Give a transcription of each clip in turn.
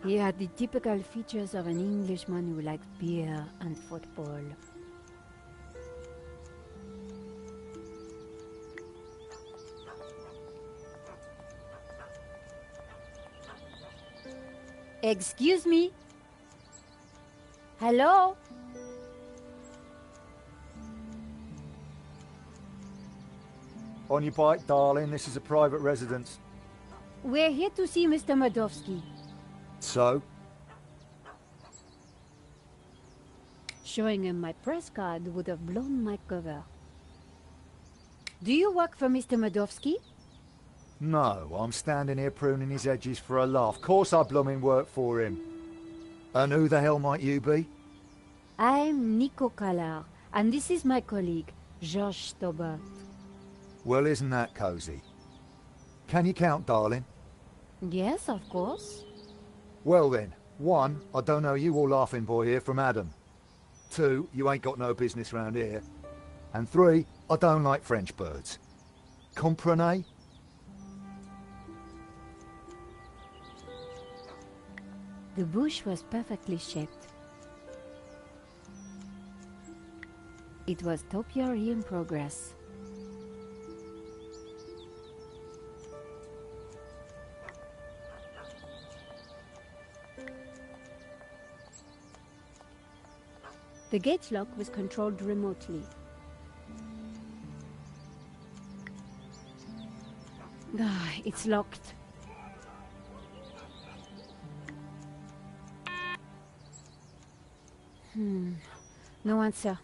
He had the typical features of an Englishman who liked beer and football. Excuse me? Hello? On your bike, darling. This is a private residence. We're here to see Mr. Madovsky. So? Showing him my press card would have blown my cover. Do you work for Mr. Madovsky? No, I'm standing here pruning his edges for a laugh. Course I bloomin' work for him. And who the hell might you be? I'm Nico Kalar, and this is my colleague, Georges Stobart. Well, isn't that cosy? Can you count, darling? Yes, of course. Well then, 1, I don't know you or laughing boy here from Adam. 2, you ain't got no business round here. And 3, I don't like French birds. Comprenez? The bush was perfectly shaped. It was topiary in progress. The gate lock was controlled remotely. Ah, it's locked. No answer.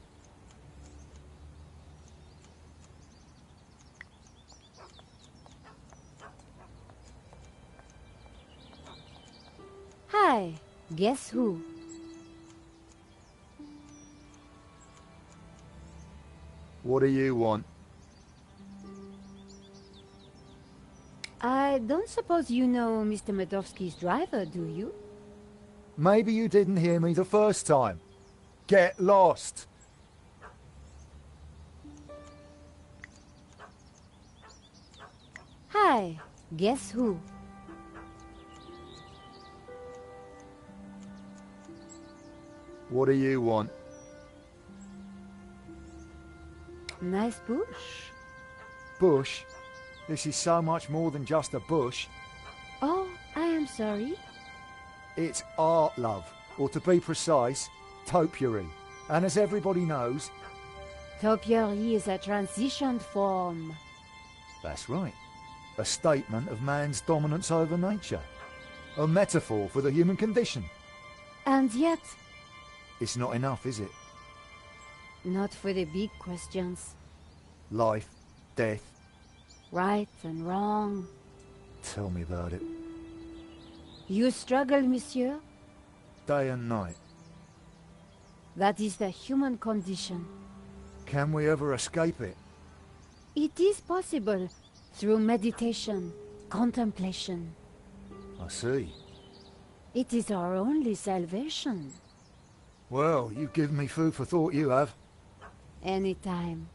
Hi, guess who? What do you want? I don't suppose you know Mr. Madovsky's driver, do you? Maybe you didn't hear me the first time. Get lost! Hi, guess who? What do you want? Nice bush. Bush? This is so much more than just a bush. Oh, I am sorry. It's art, love. Or to be precise, topiary. And as everybody knows... Topiary is a transition form. That's right. A statement of man's dominance over nature. A metaphor for the human condition. And yet... It's not enough, is it? Not for the big questions. Life, death. Right and wrong. Tell me about it. You struggle, monsieur? Day and night. That is the human condition. Can we ever escape it? It is possible through meditation, contemplation. I see. It is our only salvation. Well, you've given me food for thought, you have. Anytime.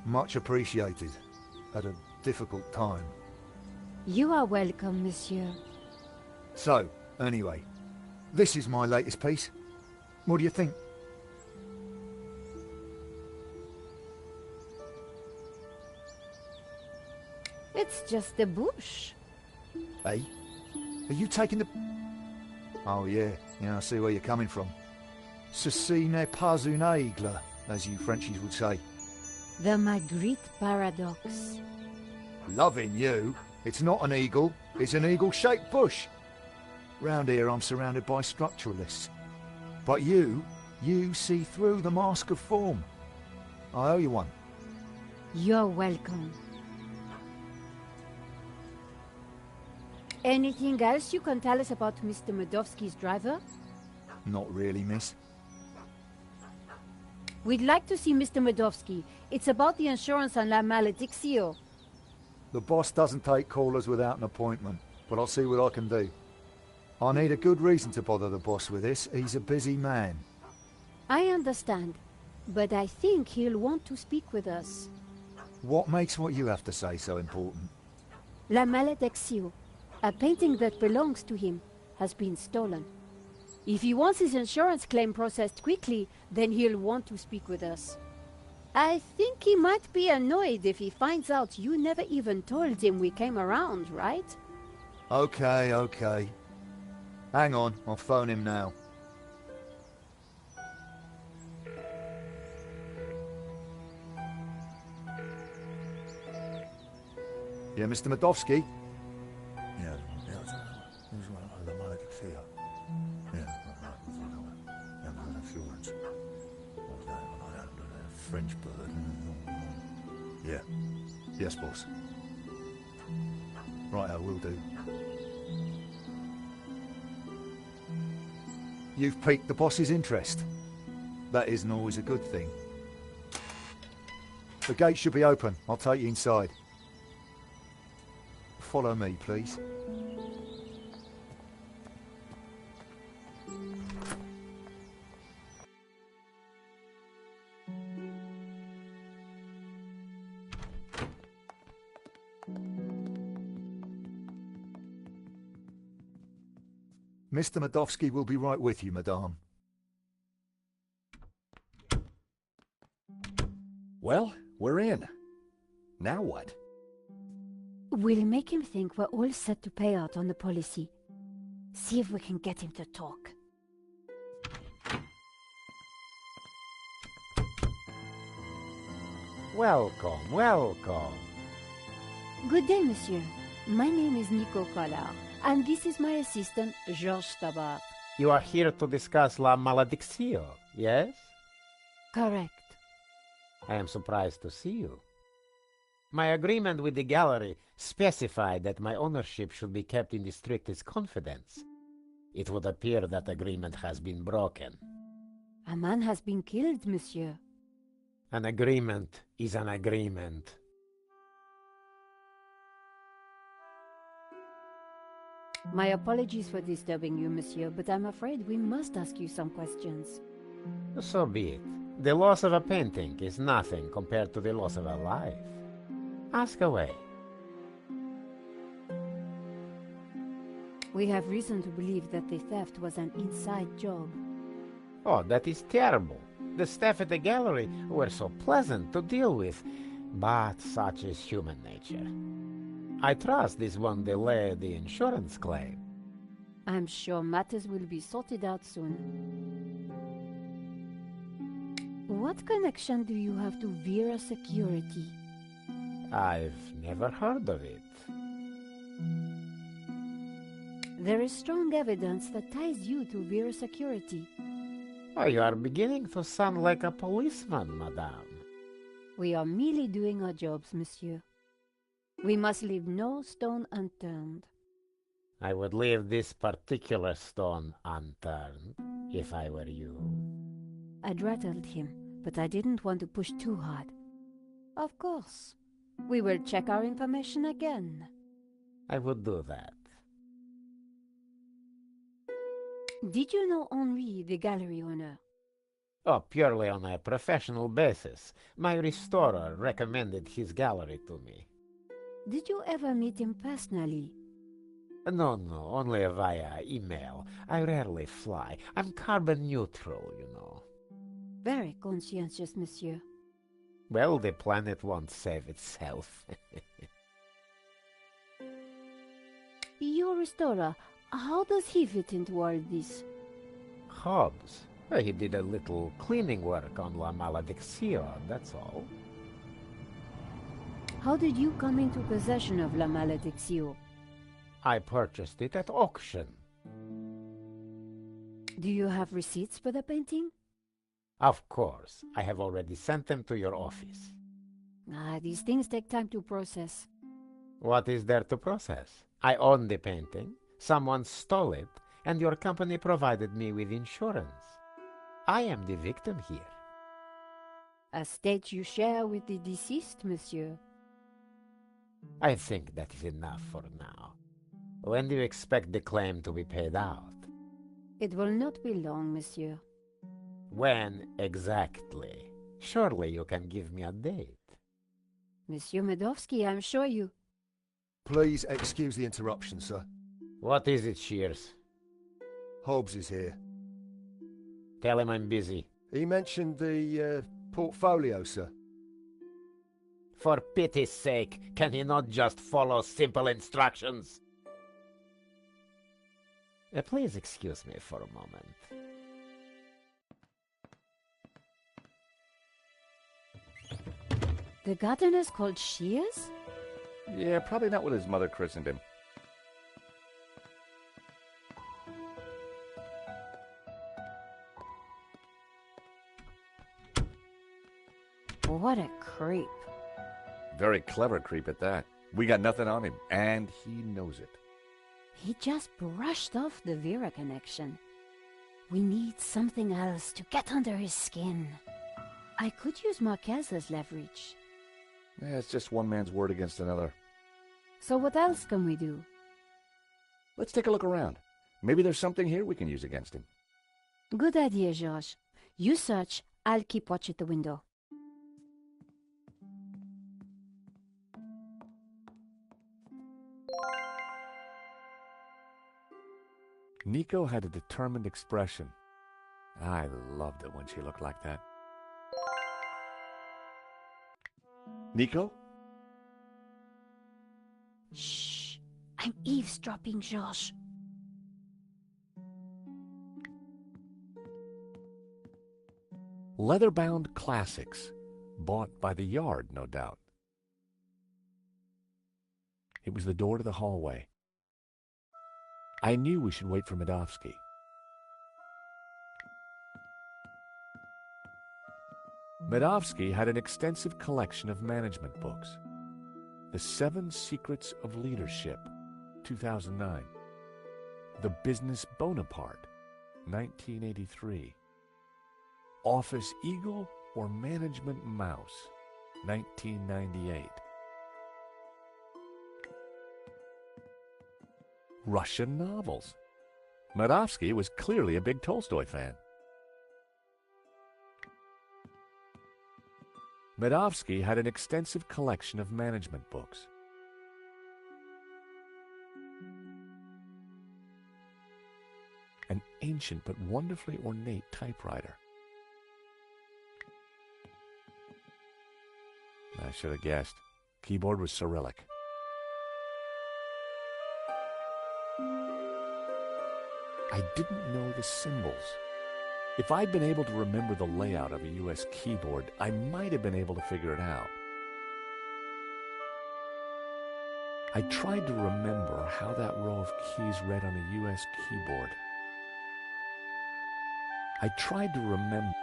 Much appreciated. At a difficult time. You are welcome, monsieur. So, anyway, this is my latest piece. What do you think? It's just a bush. Hey? Are you taking the... Oh yeah, I see where you're coming from. Ceci n'est pas une aigle, as you Frenchies would say. The Magritte paradox. Loving you. It's not an eagle, it's an eagle-shaped bush. Round here I'm surrounded by structuralists. But you see through the mask of form. I owe you one. You're welcome. Anything else you can tell us about Mr. Madovsky's driver? Not really, miss. We'd like to see Mr. Madovsky. It's about the insurance on La Maledictio. The boss doesn't take callers without an appointment, but I'll see what I can do. I need a good reason to bother the boss with this. He's a busy man. I understand, but I think he'll want to speak with us. What makes what you have to say so important? La Maledictio. A painting that belongs to him has been stolen. If he wants his insurance claim processed quickly, then he'll want to speak with us. I think he might be annoyed if he finds out you never even told him we came around, right? Okay, okay. Hang on, I'll phone him now. Yeah, Mr. Medovsky? Yeah, French bird. Yeah. Yes, boss. Right, I will do. You've piqued the boss's interest. That isn't always a good thing. The gate should be open. I'll take you inside. Follow me, please. Mr. Medovsky will be right with you, madame. Well, we're in. Now what? We'll make him think we're all set to pay out on the policy. See if we can get him to talk. Welcome, welcome. Good day, monsieur. My name is Nico Collard, and this is my assistant, Georges Tabar. You are here to discuss La Maledicción, yes? Correct. I am surprised to see you. My agreement with the gallery specified that my ownership should be kept in the strictest confidence. It would appear that agreement has been broken. A man has been killed, monsieur. An agreement is an agreement. My apologies for disturbing you, monsieur, but I'm afraid we must ask you some questions. So be it. The loss of a painting is nothing compared to the loss of a life. Ask away. We have reason to believe that the theft was an inside job. Oh, that is terrible. The staff at the gallery were so pleasant to deal with, but such is human nature. I trust this won't delay the insurance claim. I'm sure matters will be sorted out soon. What connection do you have to Vera Security? I've never heard of it. There is strong evidence that ties you to Vera Security. Oh, you are beginning to sound like a policeman, madame. We are merely doing our jobs, monsieur. We must leave no stone unturned. I would leave this particular stone unturned, if I were you. I'd rattled him, but I didn't want to push too hard. Of course. We will check our information again. I would do that. Did you know Henri, the gallery owner? Oh, purely on a professional basis. My restorer recommended his gallery to me. Did you ever meet him personally? No, only via email. I rarely fly. I'm carbon neutral, you know. Very conscientious, monsieur. Well, the planet won't save itself. Your restorer, how does he fit into all this? Hobbs? He did a little cleaning work on La Maledicción, that's all. How did you come into possession of La Maledicción? I purchased it at auction. Do you have receipts for the painting? Of course. I have already sent them to your office. These things take time to process. What is there to process? I own the painting, someone stole it, and your company provided me with insurance. I am the victim here. A state you share with the deceased, monsieur. I think that is enough for now. When do you expect the claim to be paid out? It will not be long, monsieur. When exactly? Surely you can give me a date. Monsieur Medovsky, I'm sure you... Please excuse the interruption, sir. What is it, Shears? Hobbs is here. Tell him I'm busy. He mentioned the portfolio, sir. For pity's sake, can he not just follow simple instructions? Please excuse me for a moment. The gardener's called Shears? Yeah, probably not what his mother christened him. What a creep. Very clever creep at that. We got nothing on him, and he knows it. He just brushed off the Vera connection. We need something else to get under his skin. I could use Marquez as leverage. Yeah, it's just one man's word against another. So what else can we do? Let's take a look around. Maybe there's something here we can use against him. Good idea, George. You search, I'll keep watch at the window. Nico had a determined expression. I loved it when she looked like that. Nico? Shh! I'm eavesdropping, Josh. Leather-bound classics. Bought by the yard, no doubt. It was the door to the hallway. I knew we should wait for Medovsky. Medovsky had an extensive collection of management books. The 7 Secrets of Leadership, 2009. The Business Bonaparte, 1983. Office Eagle or Management Mouse, 1998. Russian novels. Medovsky was clearly a big Tolstoy fan. Medovsky had an extensive collection of management books. An ancient but wonderfully ornate typewriter. I should have guessed. Keyboard was Cyrillic. I didn't know the symbols. If I'd been able to remember the layout of a U.S. keyboard, I might have been able to figure it out. I tried to remember how that row of keys read on a U.S. keyboard. I tried to remember.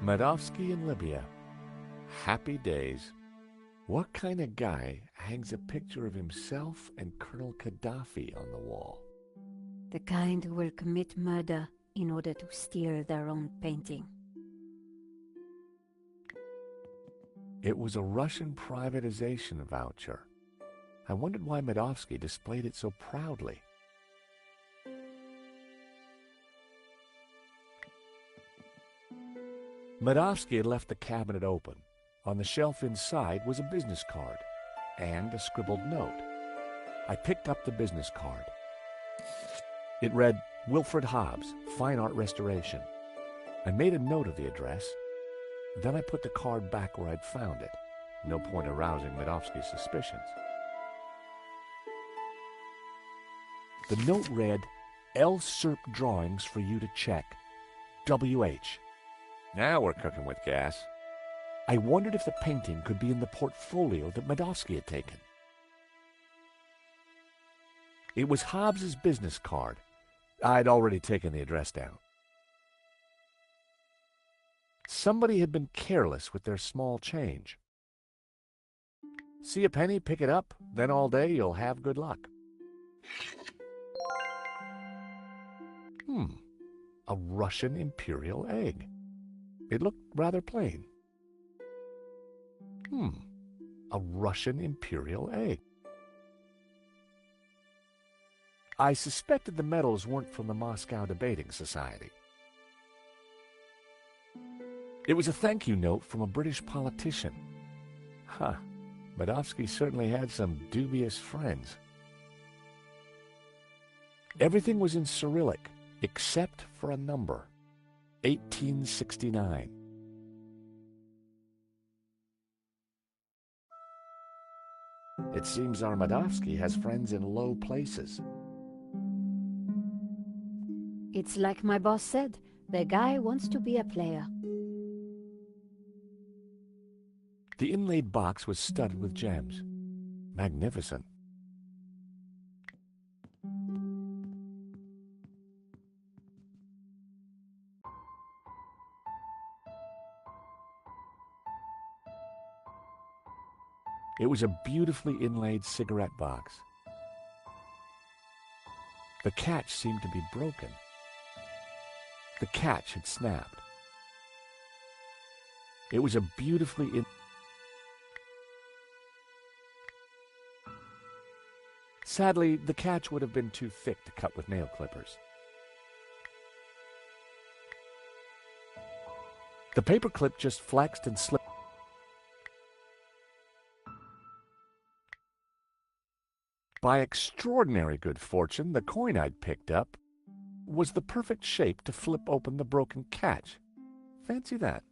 Medovsky in Libya. Happy days. What kind of guy hangs a picture of himself and Colonel Gaddafi on the wall? The kind who will commit murder in order to steal their own painting. It was a Russian privatization voucher. I wondered why Medovsky displayed it so proudly. Medovsky had left the cabinet open. On the shelf inside was a business card and a scribbled note. I picked up the business card. It read, Wilfred Hobbs, Fine Art Restoration. I made a note of the address. Then I put the card back where I'd found it. No point arousing Medovsky's suspicions. The note read, L. Serp drawings for you to check. W.H. Now we're cooking with gas. I wondered if the painting could be in the portfolio that Medovsky had taken. It was Hobbs's business card. I'd already taken the address down. Somebody had been careless with their small change. See a penny, pick it up, then all day you'll have good luck. A Russian imperial egg. It looked rather plain. A Russian imperial egg. I suspected the medals weren't from the Moscow Debating Society. It was a thank you note from a British politician. Huh, Medovsky certainly had some dubious friends. Everything was in Cyrillic, except for a number, 1869. It seems our Medovsky has friends in low places. It's like my boss said, the guy wants to be a player. The inlaid box was studded with gems. Magnificent. It was a beautifully inlaid cigarette box. The catch seemed to be broken. The catch had snapped. It was a beautifully Sadly, the catch would have been too thick to cut with nail clippers. The paperclip just flexed and slipped. By extraordinary good fortune, the coin I'd picked up was the perfect shape to flip open the broken catch. Fancy that.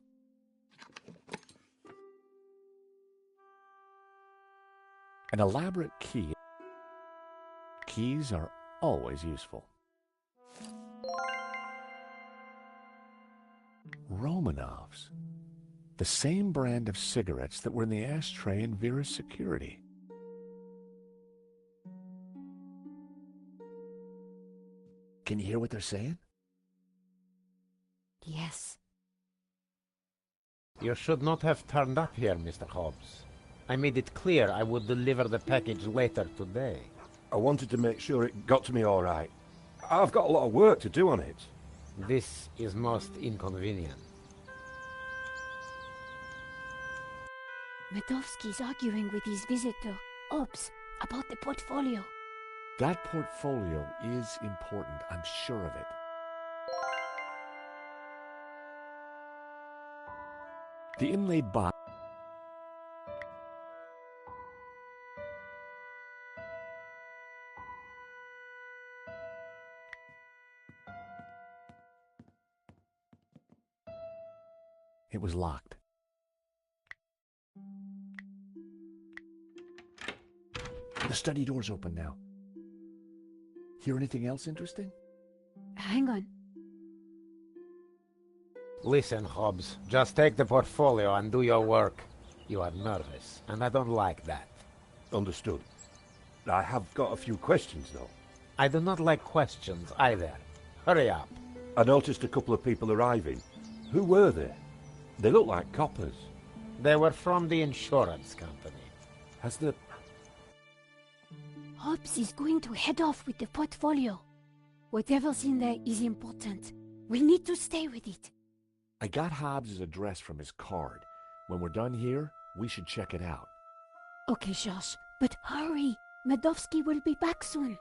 An elaborate key. Keys are always useful. Romanovs. The same brand of cigarettes that were in the ashtray in Vera's security. Can you hear what they're saying? Yes. You should not have turned up here, Mr. Hobbs. I made it clear I would deliver the package later today. I wanted to make sure it got to me all right. I've got a lot of work to do on it. This is most inconvenient. Medovsky's arguing with his visitor, Obbs, about the portfolio. That portfolio is important, I'm sure of it. The inlaid box. It was locked. The study door's open now. Hear anything else interesting? Hang on. Listen, Hobbs, just take the portfolio and do your work. You are nervous, and I don't like that. Understood. I have got a few questions, though. I do not like questions either. Hurry up. I noticed a couple of people arriving. Who were they? They look like coppers. They were from the insurance company. Has the... Hobbs is going to head off with the portfolio. Whatever's in there is important. We need to stay with it. I got Hobbs' address from his card. When we're done here, we should check it out. Okay, Josh, but hurry. Medovsky will be back soon.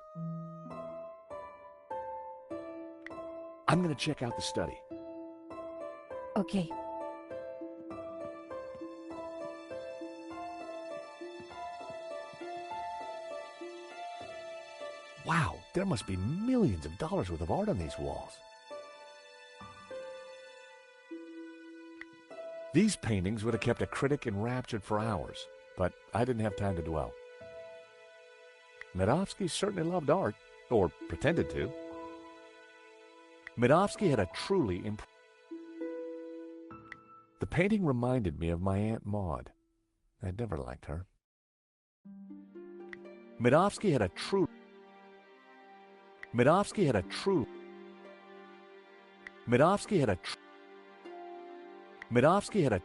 I'm gonna check out the study. Okay. Wow, there must be millions of dollars worth of art on these walls. These paintings would have kept a critic enraptured for hours, but I didn't have time to dwell. Medovsky certainly loved art, or pretended to. Medovsky had a truly The painting reminded me of my Aunt Maud. I'd never liked her. Medovsky had a true Medovsky had a true Medovsky had a Medovsky had a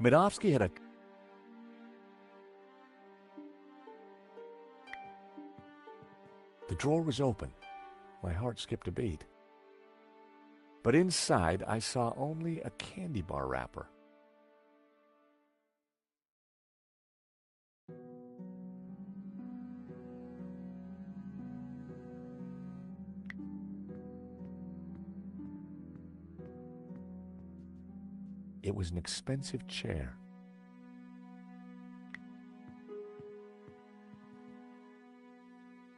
Medovsky had a The drawer was open. My heart skipped a beat. But inside I saw only a candy bar wrapper. It was an expensive chair.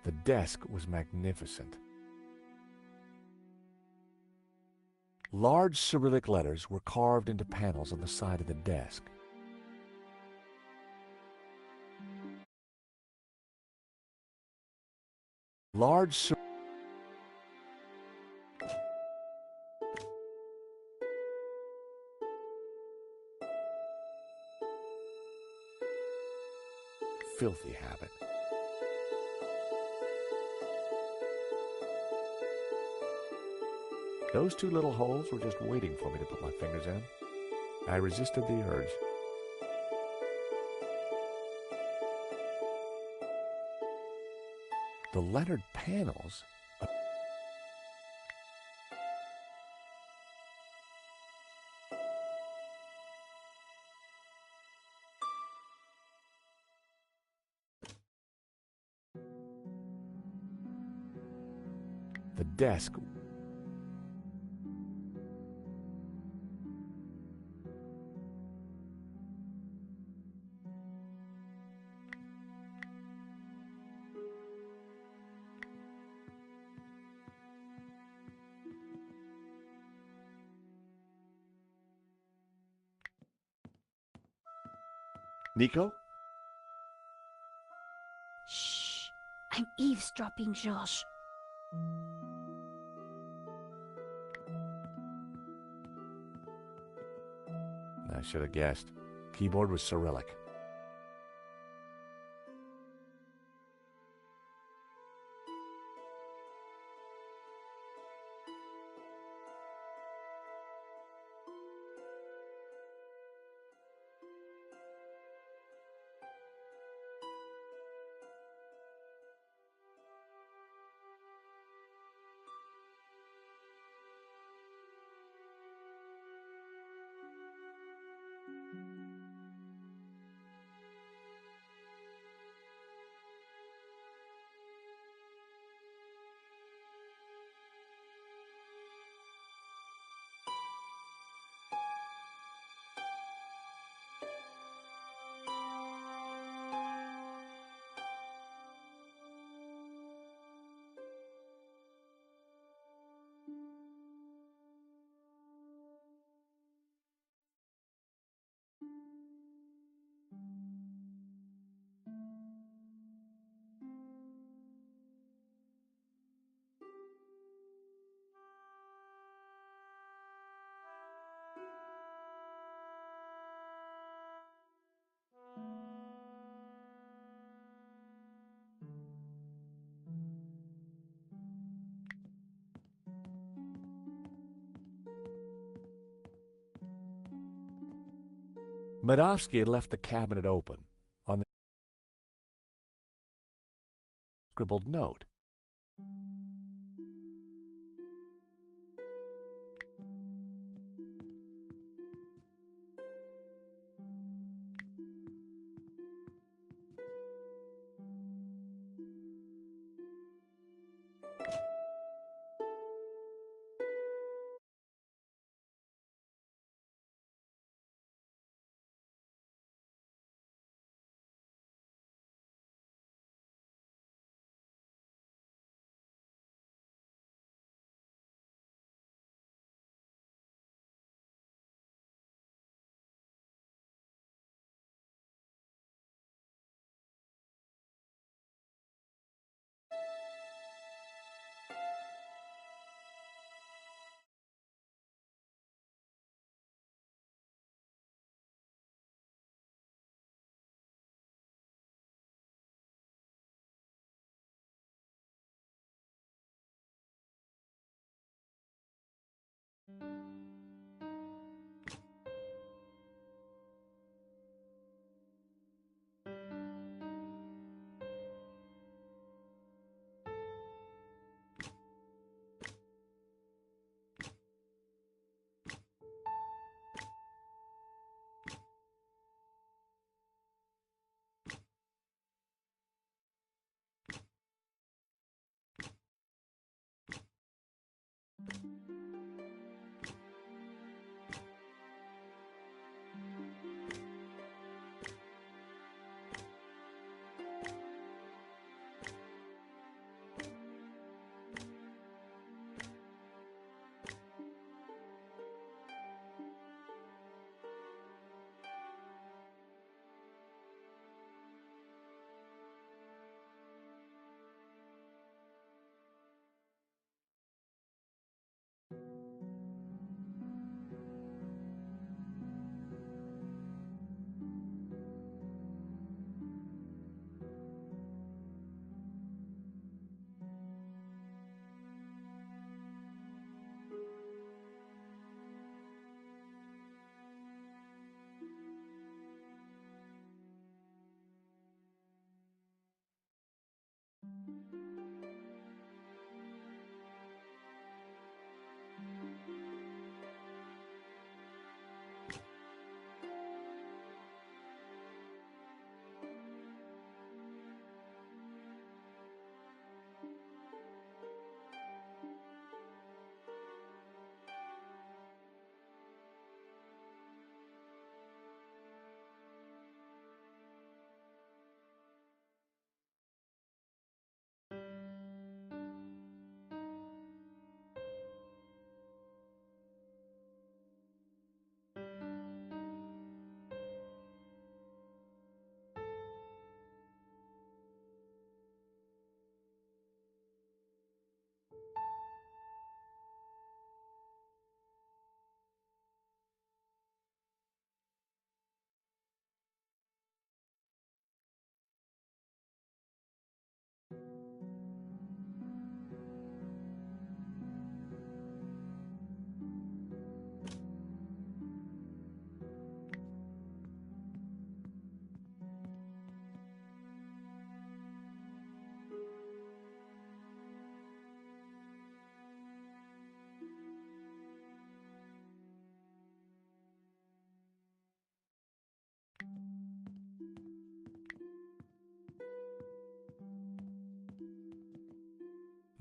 The desk was magnificent. Large Cyrillic letters were carved into panels on the side of the desk. Large filthy habit. Those two little holes were just waiting for me to put my fingers in. I resisted the urge. The lettered panels. The desk. Nico? Shh! I'm eavesdropping, Georges. I should have guessed. Keyboard was Cyrillic. Medovsky had left the cabinet open. On the scribbled note.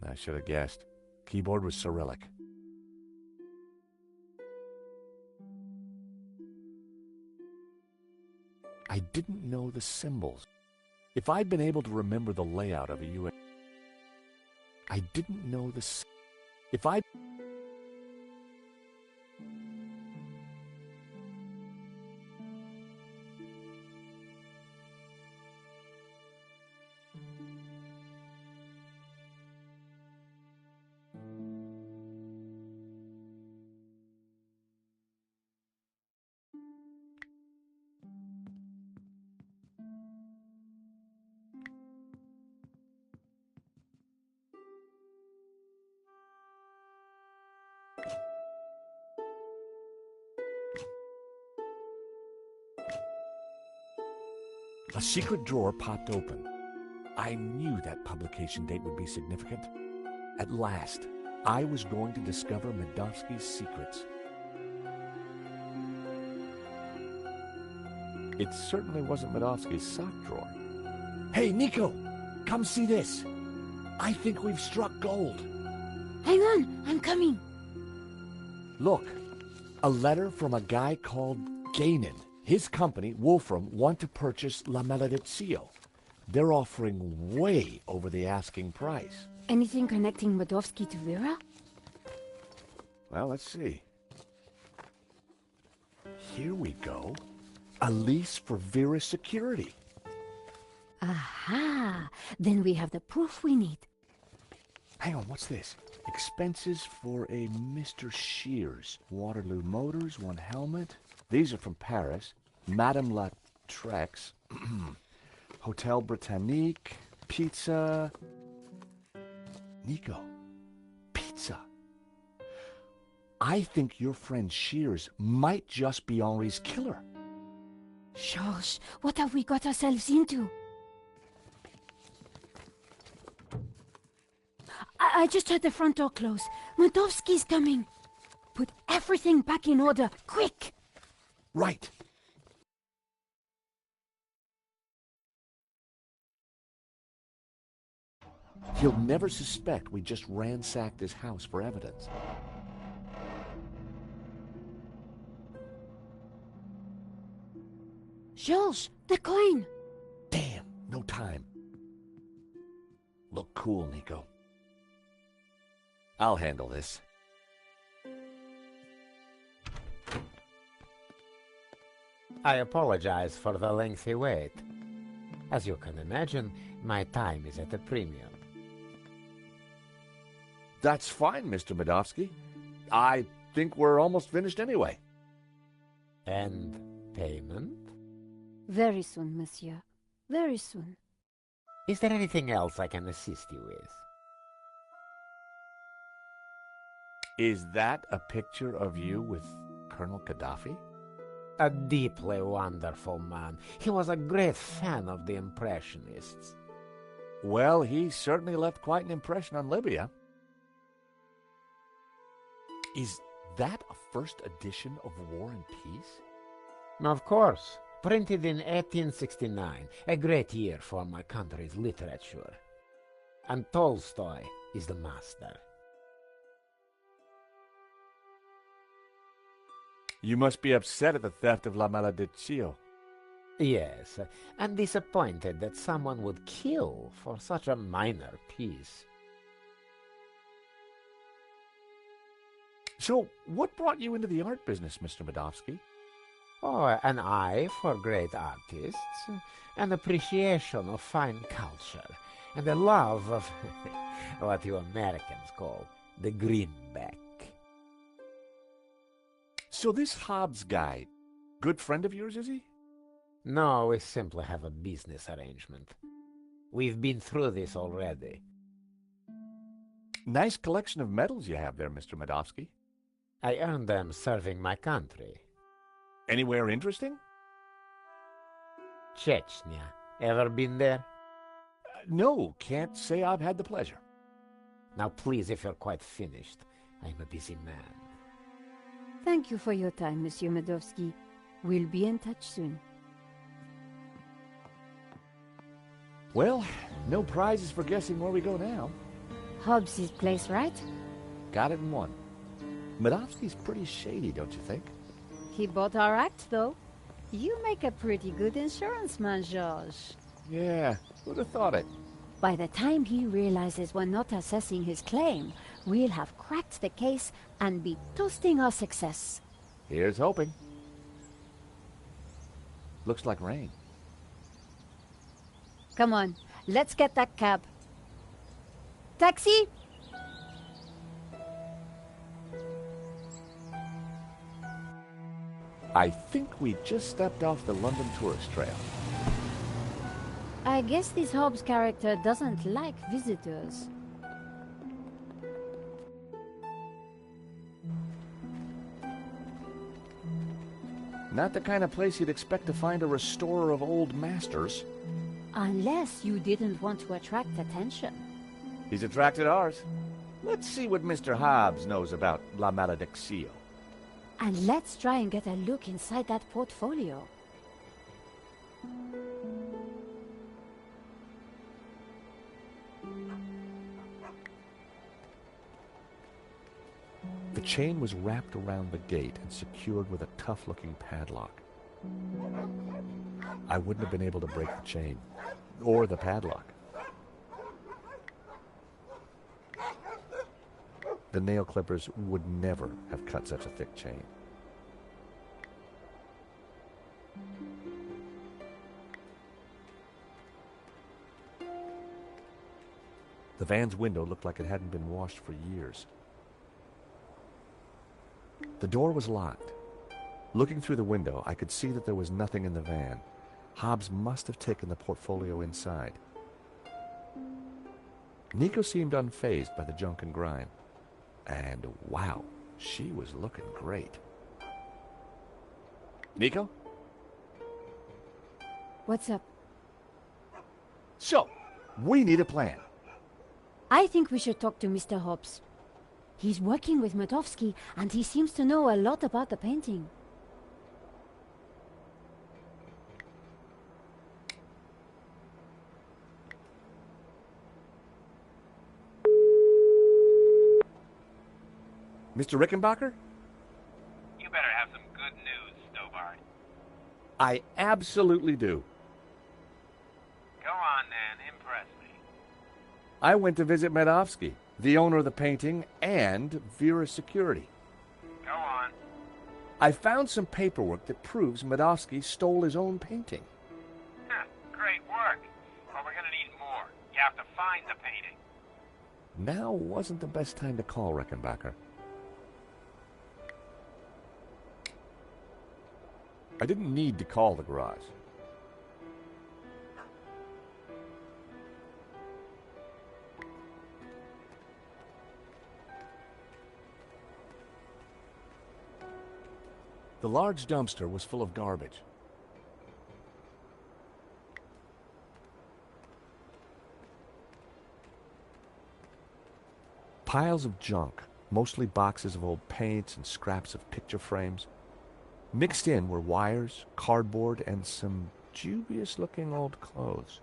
I should have guessed. Keyboard was Cyrillic. I didn't know the symbols. If I'd been able to remember the layout of a UN... I didn't know the... If I... A secret drawer popped open. I knew that publication date would be significant. At last, I was going to discover Medovsky's secrets. It certainly wasn't Medovsky's sock drawer. Hey, Nico! Come see this! I think we've struck gold. Hang on, I'm coming. Look, a letter from a guy called Gainen. His company, Wolfram, want to purchase La Maledizio. They're offering way over the asking price. Anything connecting Medovsky to Vera? Well, let's see. Here we go. A lease for Vera's security. Aha! Then we have the proof we need. Hang on, what's this? Expenses for a Mr. Shears. Waterloo Motors, one helmet. These are from Paris. Madame La Trex. Hotel Britannique. Pizza. Nico. Pizza. I think your friend Shears might just be Henri's killer. Georges, what have we got ourselves into? I just heard the front door close. Medovsky's coming. Put everything back in order, quick! Right. He'll never suspect we just ransacked his house for evidence. Georges, the coin! Damn, no time. Look cool, Nico. I'll handle this. I apologize for the lengthy wait. As you can imagine, my time is at a premium. That's fine, Mr. Medovsky. I think we're almost finished anyway. And payment? Very soon, monsieur. Very soon. Is there anything else I can assist you with? Is that a picture of you with Colonel Gaddafi? A deeply wonderful man. He was a great fan of the Impressionists. Well, he certainly left quite an impression on Libya. Is that a first edition of War and Peace? Of course. Printed in 1869. A great year for my country's literature. And Tolstoy is the master. You must be upset at the theft of La Maledizio. Yes, and disappointed that someone would kill for such a minor piece. So, what brought you into the art business, Mr. Medovsky? Oh, an eye for great artists, an appreciation of fine culture, and a love of what you Americans call the greenback. So this Hobbs guy, good friend of yours, is he? No, we simply have a business arrangement. We've been through this already. Nice collection of medals you have there, Mr. Medovsky. I earned them serving my country. Anywhere interesting? Chechnya. Ever been there? No, can't say I've had the pleasure. Now please, if you're quite finished, I'm a busy man. Thank you for your time, Monsieur Medovsky. We'll be in touch soon. Well, no prizes for guessing where we go now. Hobbs' place, right? Got it in one. Medovsky's pretty shady, don't you think? He bought our act, though. You make a pretty good insurance man, George. Yeah, who'd have thought it? By the time he realizes we're not assessing his claim, we'll have cracked the case and be toasting our success. Here's hoping. Looks like rain. Come on, let's get that cab. Taxi! I think we just stepped off the London tourist trail. I guess this Hobbs character doesn't like visitors. Not the kind of place you'd expect to find a restorer of old masters. Unless you didn't want to attract attention. He's attracted ours. Let's see what Mr. Hobbs knows about La Malediccio. And let's try and get a look inside that portfolio. The chain was wrapped around the gate and secured with a tough-looking padlock. I wouldn't have been able to break the chain, or the padlock. The nail clippers would never have cut such a thick chain. The van's window looked like it hadn't been washed for years. The door was locked. Looking through the window, I could see that there was nothing in the van. Hobbs must have taken the portfolio inside. Nico seemed unfazed by the junk and grime. And wow, she was looking great. Nico? What's up? So, we need a plan. I think we should talk to Mr. Hobbs. He's working with Medovsky, and he seems to know a lot about the painting. Mr. Rickenbacker? You better have some good news, Stobart. I absolutely do. Go on, then. Impress me. I went to visit Medovsky, the owner of the painting, and Vera's security. Go on. I found some paperwork that proves Medovsky stole his own painting. Great work. But we're gonna need more. You have to find the painting. Now wasn't the best time to call Rickenbacker. I didn't need to call the garage. The large dumpster was full of garbage. Piles of junk, mostly boxes of old paints and scraps of picture frames. Mixed in were wires, cardboard, and some dubious-looking old clothes.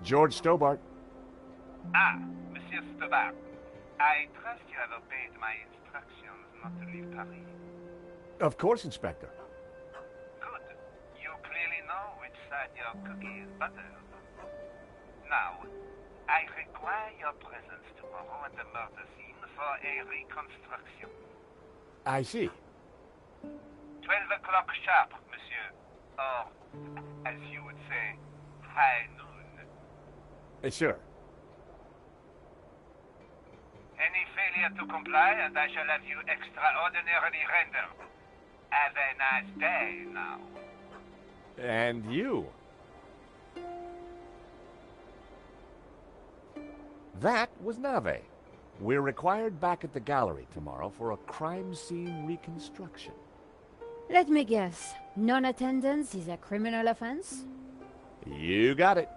George Stobart. Ah, Monsieur Stobart. I trust you have obeyed my instructions not to leave Paris. Of course, Inspector. Good. You clearly know which side your cookie is buttered. Now, I require your presence tomorrow at the murder scene for a reconstruction. I see. 12 o'clock sharp, monsieur. Or, as you would say, high noon. Sure. Any failure to comply, and I shall have you extraordinarily rendered. Have a nice day now. And you. That was Nave. We're required back at the gallery tomorrow for a crime scene reconstruction. Let me guess. Non-attendance is a criminal offense? You got it.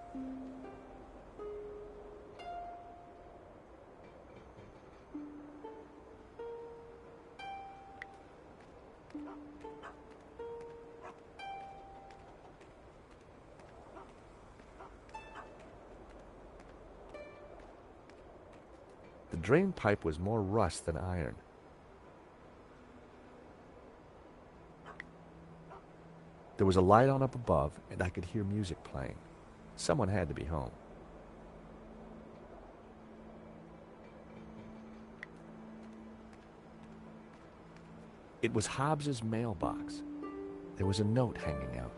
drain pipe was more rust than iron. There was a light on up above, and I could hear music playing. Someone had to be home. It was Hobbs's mailbox. There was a note hanging out.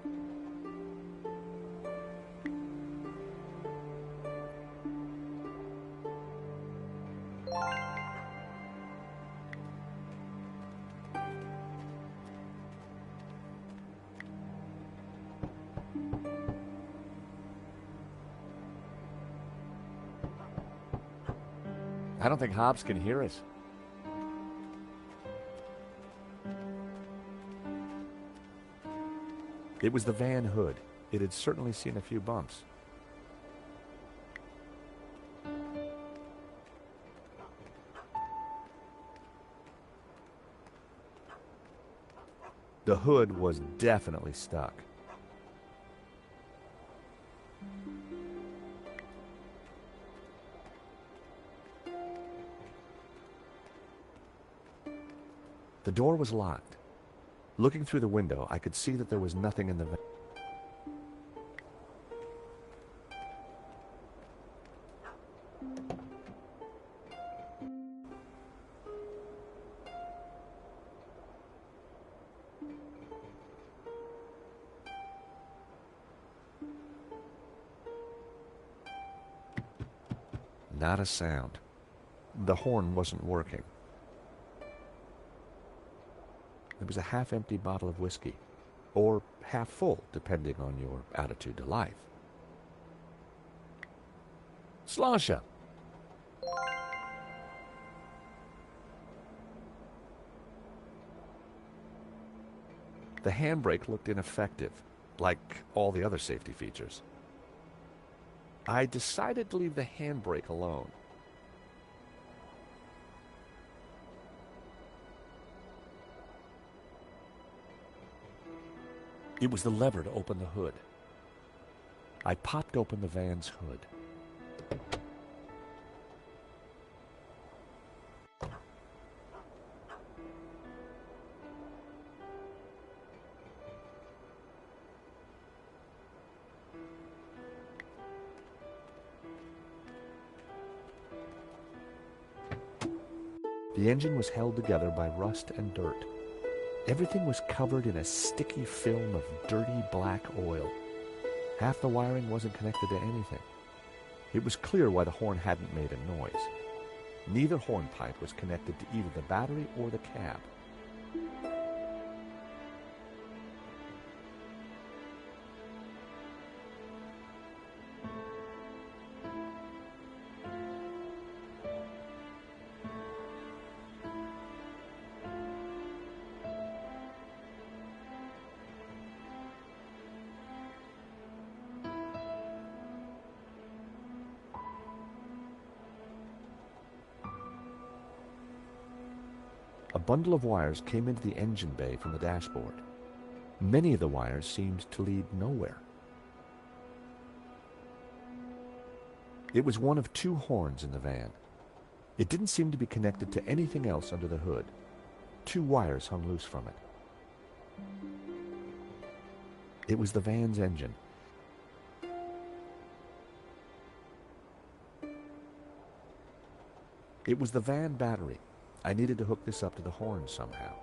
I don't think Hobbs can hear us. It was the van hood. It had certainly seen a few bumps. The hood was definitely stuck. The door was locked. Looking through the window, I could see that there was nothing in the van. Not a sound. The horn wasn't working. There was a half-empty bottle of whiskey, or half full, depending on your attitude to life. Slosha! The handbrake looked ineffective, like all the other safety features. I decided to leave the handbrake alone. It was the lever to open the hood. I popped open the van's hood. The engine was held together by rust and dirt. Everything was covered in a sticky film of dirty black oil. Half the wiring wasn't connected to anything. It was clear why the horn hadn't made a noise. Neither horn pipe was connected to either the battery or the cab. A bundle of wires came into the engine bay from the dashboard. Many of the wires seemed to lead nowhere. It was one of two horns in the van. It didn't seem to be connected to anything else under the hood. Two wires hung loose from it. It was the van's engine. It was the van battery. I needed to hook this up to the horn somehow.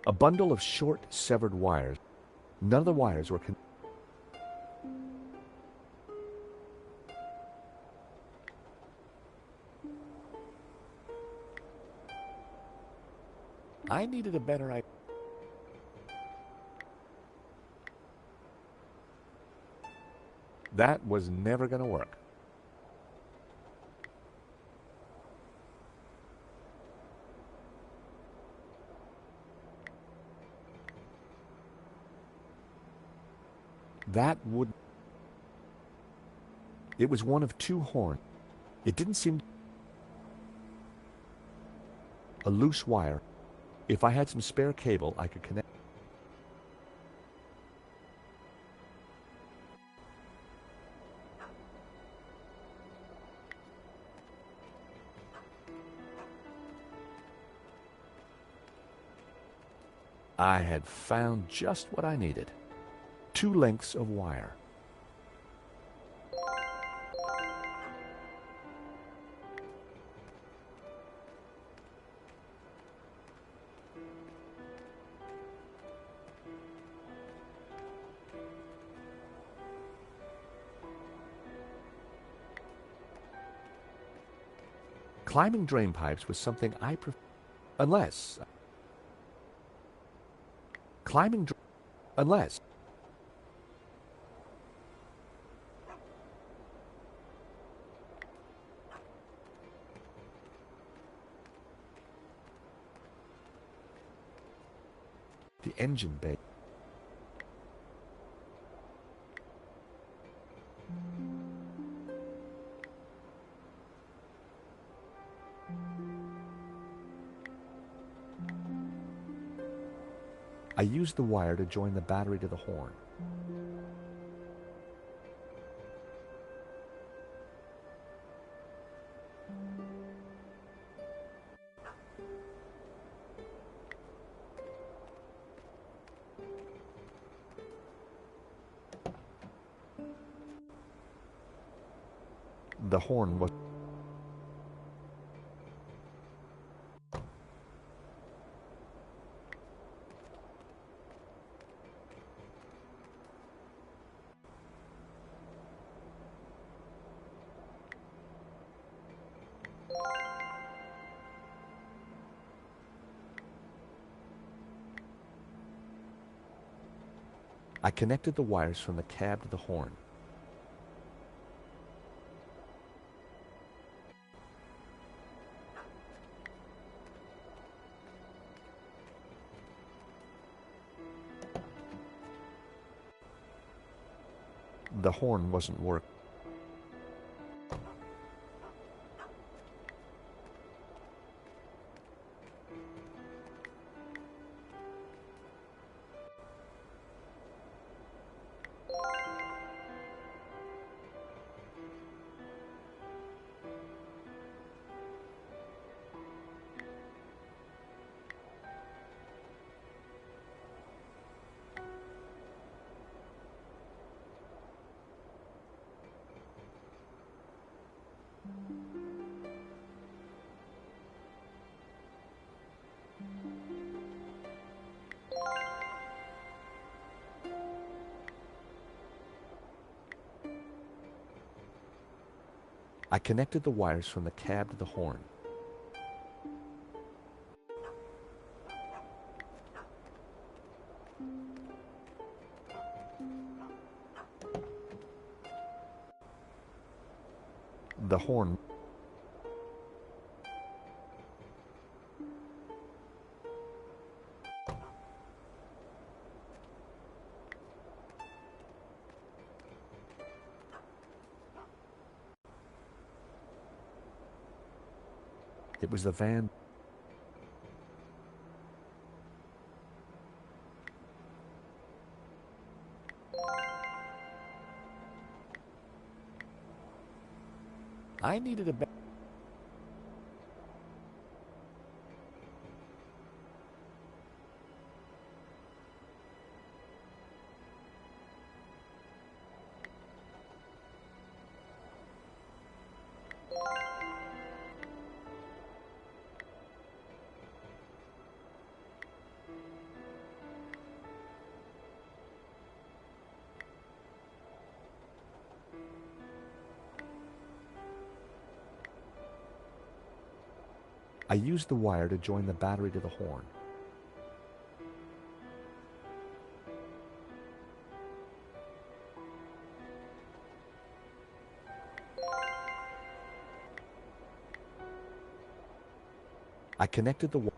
A bundle of short, severed wires. None of the wires were connected. I needed a better idea. That was never going to work. That would... It was one of two horns. It didn't seem... A loose wire. If I had some spare cable, I could connect... I had found just what I needed. 2 lengths of wire. Climbing drain pipes was something I prefer, unless the engine bay. I used the wire to join the battery to the horn. The horn was I connected the wires from the cab to the horn. The horn wasn't working. I connected the wires from the cab to the horn. The horn. It was the van. I needed a I used the wire to join the battery to the horn. I connected the horn.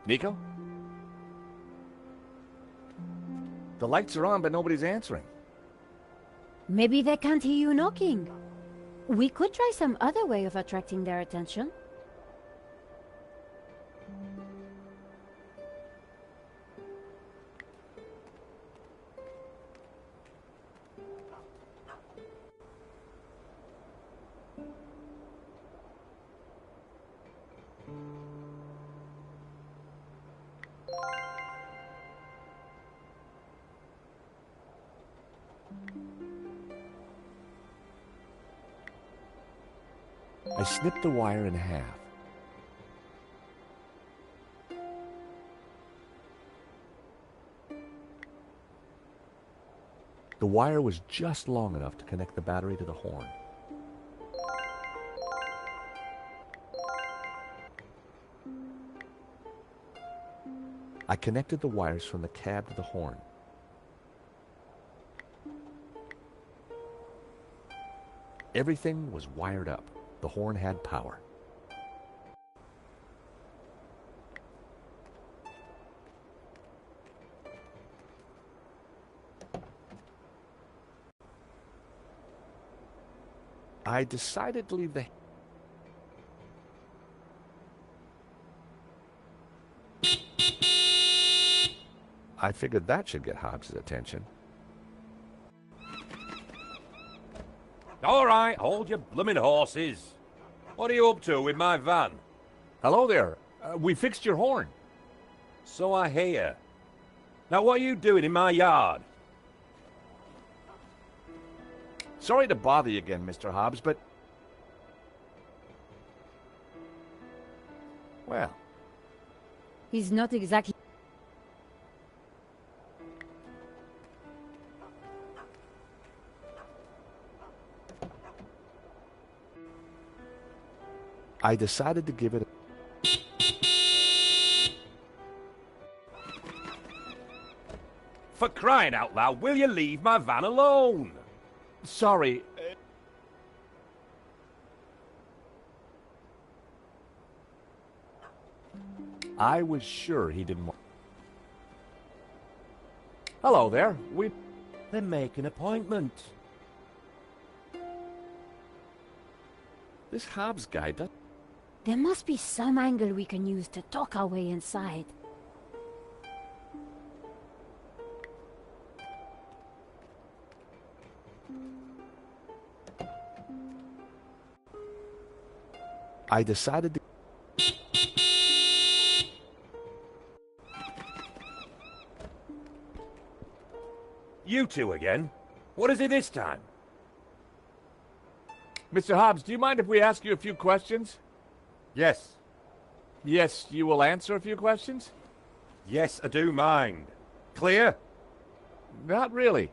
Nico? The lights are on, but nobody's answering. Maybe they can't hear you knocking. We could try some other way of attracting their attention. I snipped the wire in half. The wire was just long enough to connect the battery to the horn. I connected the wires from the cab to the horn. Everything was wired up. The horn had power. I decided to leave the... I figured that should get Hobbs' attention. All right, hold your blooming horses. What are you up to with my van? Hello there. We fixed your horn. So I hear. Now what are you doing in my yard? Sorry to bother you again, Mr. Hobbs, but... Well... He's not exactly... I decided to give it a... For crying out loud, will you leave my van alone? Sorry. I was sure he didn't want... Hello there. Then make an appointment. This Hobbs guy does... There must be some angle we can use to talk our way inside. I decided to... You two again? What is it this time? Mr. Hobbs, do you mind if we ask you a few questions? Yes. Yes, you will answer a few questions? Yes, I do mind. Clear? Not really.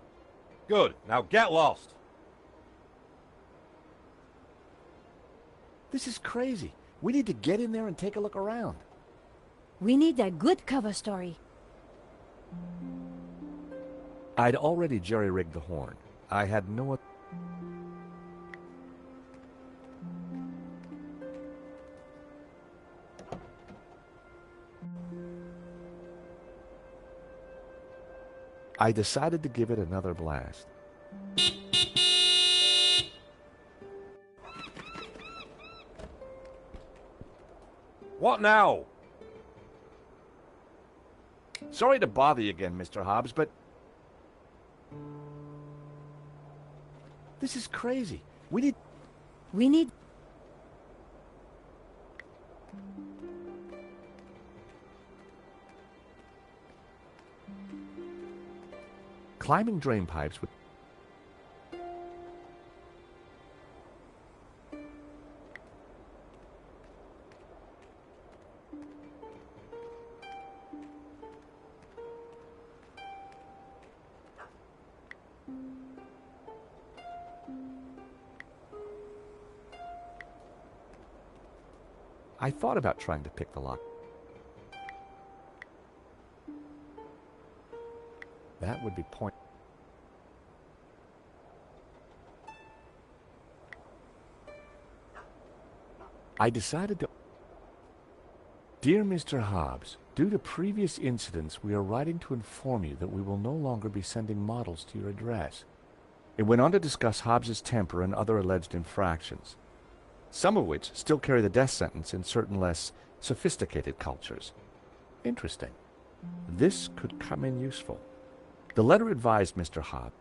Good. Now get lost. This is crazy. We need to get in there and take a look around. We need a good cover story. I'd already jerry-rigged the horn. I had no... I decided to give it another blast. What now? Sorry to bother you again, Mr. Hobbs, but... This is crazy. We need... Climbing drain pipes with... I thought about trying to pick the lock. That would be point. I decided to... Dear Mr. Hobbs, due to previous incidents, we are writing to inform you that we will no longer be sending models to your address. It went on to discuss Hobbes's temper and other alleged infractions, some of which still carry the death sentence in certain less sophisticated cultures. Interesting. This could come in useful. The letter advised Mr. Hobbes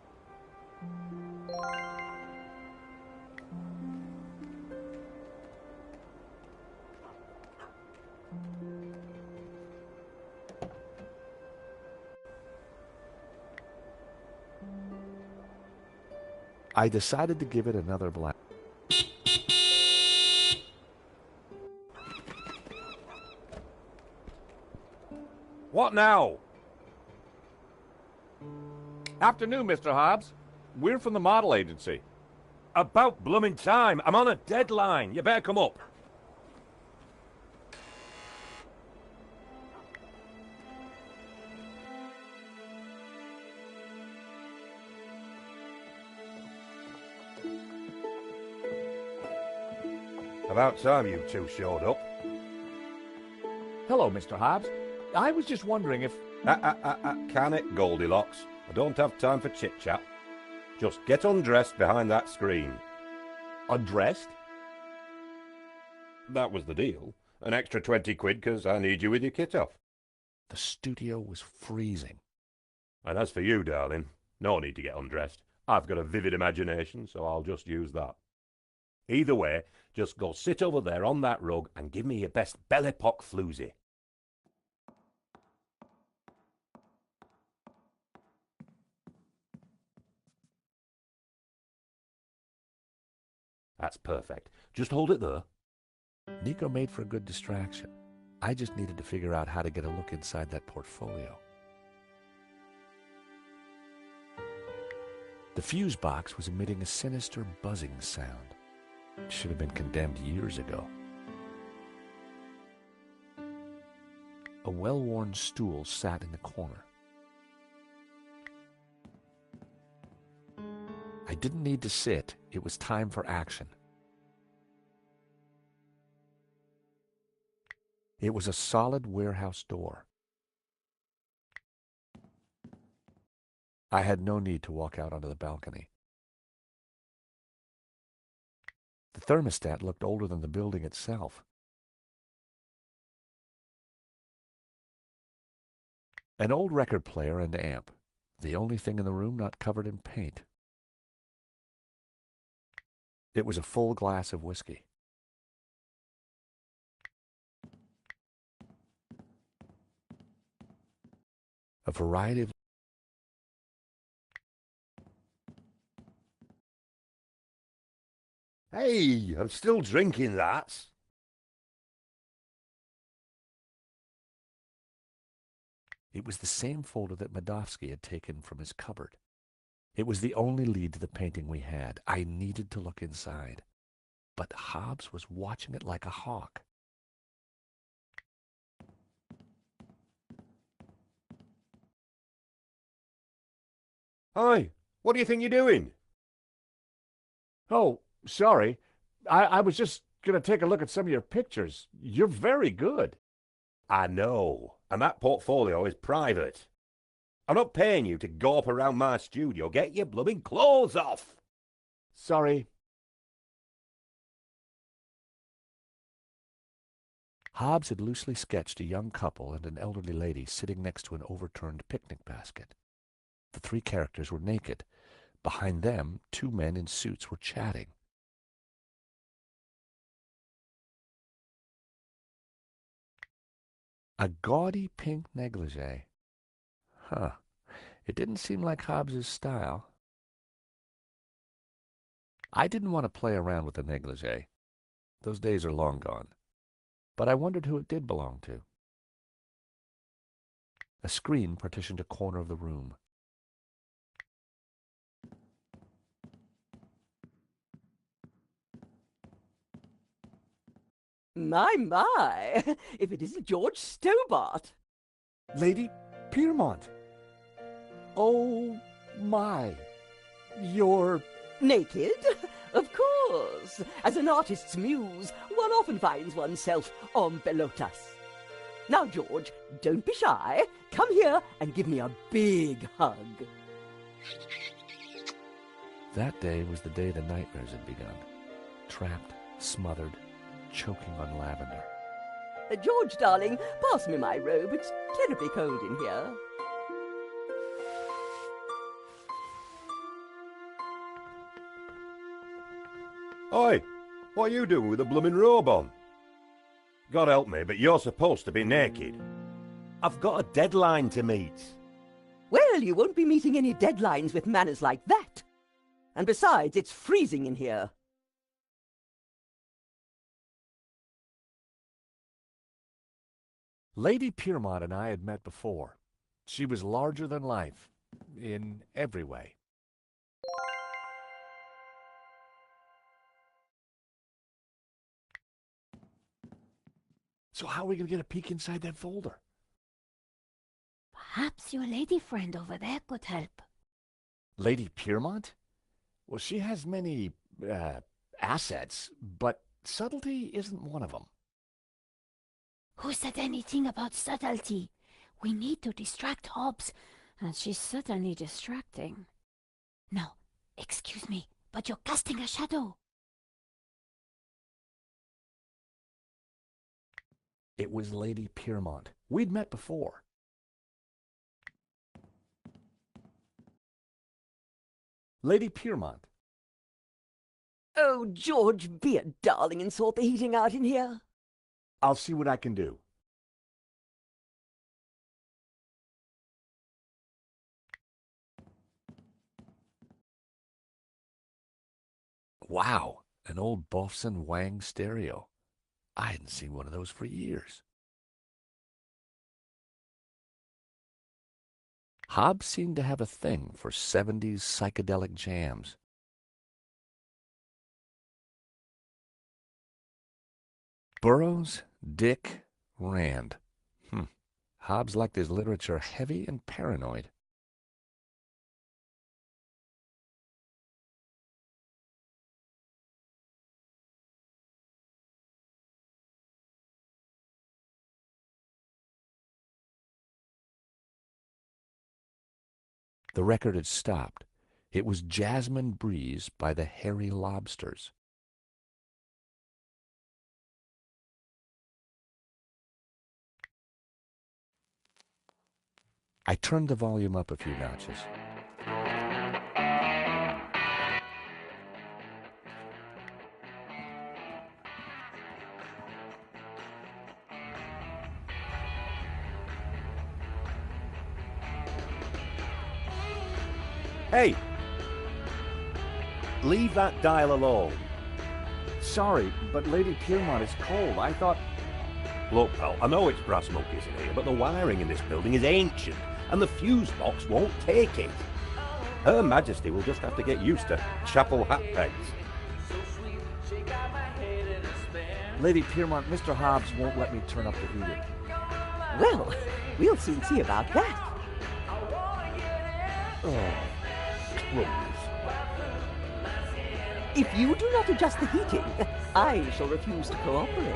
I decided to give it another blast. What now? Afternoon, Mr. Hobbes. We're from the model agency. About blooming time. I'm on a deadline. You better come up. About time you two showed up. Hello, Mr. Hobbes. I was just wondering if... Can it, Goldilocks? I don't have time for chit-chat. Just get undressed behind that screen. Undressed? That was the deal. An extra 20 quid because I need you with your kit off. The studio was freezing. And as for you, darling, no need to get undressed. I've got a vivid imagination, so I'll just use that. Either way, just go sit over there on that rug and give me your best Belle Epoque floozy. That's perfect. Just hold it there. Nico made for a good distraction. I just needed to figure out how to get a look inside that portfolio. The fuse box was emitting a sinister buzzing sound. It should have been condemned years ago. A well-worn stool sat in the corner. I didn't need to sit. It was time for action. It was a solid warehouse door. I had no need to walk out onto the balcony. The thermostat looked older than the building itself. An old record player and amp, the only thing in the room not covered in paint. It was a full glass of whiskey. A variety of... Hey, I'm still drinking that. It was the same folder that Madovsky had taken from his cupboard. It was the only lead to the painting we had. I needed to look inside. But Hobbes was watching it like a hawk. Hi, what do you think you're doing? Oh, sorry. I was just going to take a look at some of your pictures. You're very good. I know, and that portfolio is private. I'm not paying you to gawp around my studio. Get your blooming clothes off! Sorry. Hobbes had loosely sketched a young couple and an elderly lady sitting next to an overturned picnic basket. The three characters were naked. Behind them, two men in suits were chatting. A gaudy pink negligee. Huh. It didn't seem like Hobbes's style. I didn't want to play around with the negligee. Those days are long gone. But I wondered who it did belong to. A screen partitioned a corner of the room. My, if it isn't George Stobart. Lady Piermont. Oh, my. You're... Naked? Of course. As an artist's muse, one often finds oneself en pelotas. Now, George, don't be shy. Come here and give me a big hug. That day was the day the nightmares had begun. Trapped, smothered, choking on lavender. George, darling, pass me my robe. It's terribly cold in here. Oi, what are you doing with a blooming robe on? God help me, but you're supposed to be naked. I've got a deadline to meet. Well, you won't be meeting any deadlines with manners like that. And besides, it's freezing in here. Lady Piermont and I had met before. She was larger than life, in every way. So how are we going to get a peek inside that folder? Perhaps your lady friend over there could help. Lady Piermont? Well, she has many, assets, but subtlety isn't one of them. Who said anything about subtlety? We need to distract Hobbs, and she's certainly distracting. No, excuse me, but you're casting a shadow. It was Lady Piermont. We'd met before. Lady Piermont. Oh, George, be a darling and sort the heating out in here. I'll see what I can do. Wow, an old Bofson Wang stereo. I hadn't seen one of those for years. Hobbs seemed to have a thing for 70s psychedelic jams. Burroughs, Dick, Rand. Hobbs liked his literature heavy and paranoid. The record had stopped. It was Jasmine Breeze by the Hairy Lobsters. I turned the volume up a few notches. Hey! Leave that dial alone. Sorry, but Lady Piermont is cold. I thought... Look, pal, I know it's brass monkeys in here, but the wiring in this building is ancient, and the fuse box won't take it. Her Majesty will just have to get used to chapel hat pegs. Lady Piermont, Mr. Hobbs won't let me turn up the heating. Well, we'll soon see about that. Oh, crumbs. If you do not adjust the heating, I shall refuse to cooperate.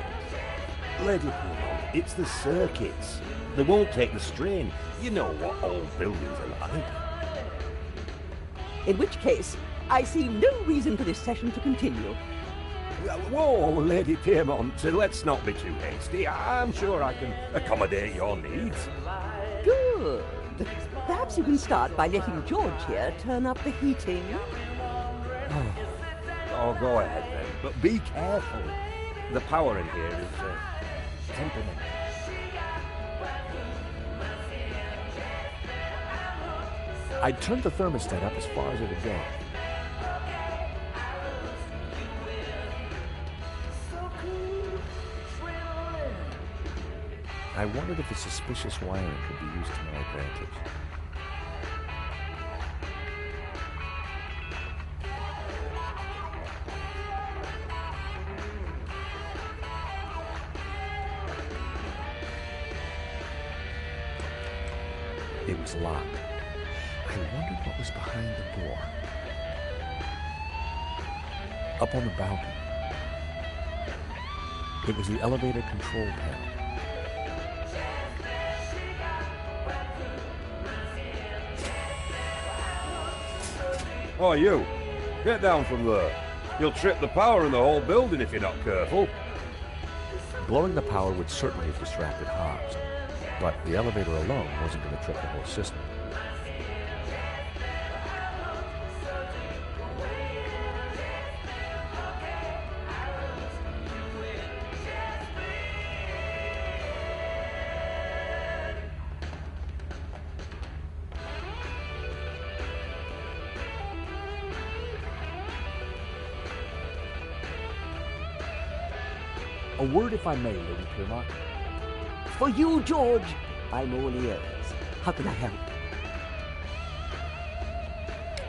Lady Piermont, it's the circuits. They won't take the strain. You know what old buildings are like. In which case, I see no reason for this session to continue. Whoa, Lady Piermont, let's not be too hasty. I'm sure I can accommodate your needs. Good. Perhaps you can start by letting George here turn up the heating. Oh, go ahead then, but be careful. The power in here is temperamental. I turned the thermostat up as far as it would go. I wondered if the suspicious wiring could be used to my advantage. It was locked. I wondered what was behind the door. Up on the balcony. It was the elevator control panel. Oh, you. Get down from there. You'll trip the power in the whole building if you're not careful. Blowing the power would certainly have distracted Hobbs, but the elevator alone wasn't going to trip the whole system. A word, if I may, Lady Piermont. For you, George, I'm all ears. How can I help?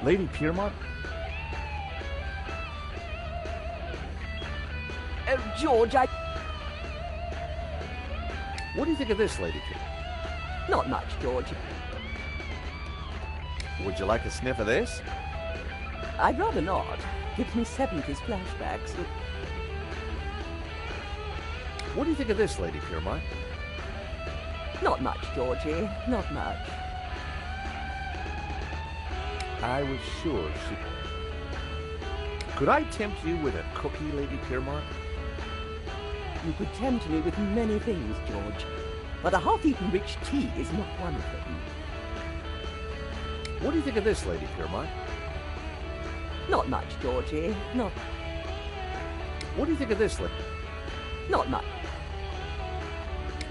Lady Piermont? George, I... What do you think of this, Lady Piermont? Not much, George. Would you like a sniff of this? I'd rather not. Gives me 70s flashbacks. What do you think of this, Lady Piermont? Not much, Georgie. Not much. I was sure she... Could I tempt you with a cookie, Lady Piermont? You could tempt me with many things, George, but a half-eaten rich tea is not one of them. What do you think of this, Lady Piermont? Not much, Georgie. Not... What do you think of this, Lady... Not much.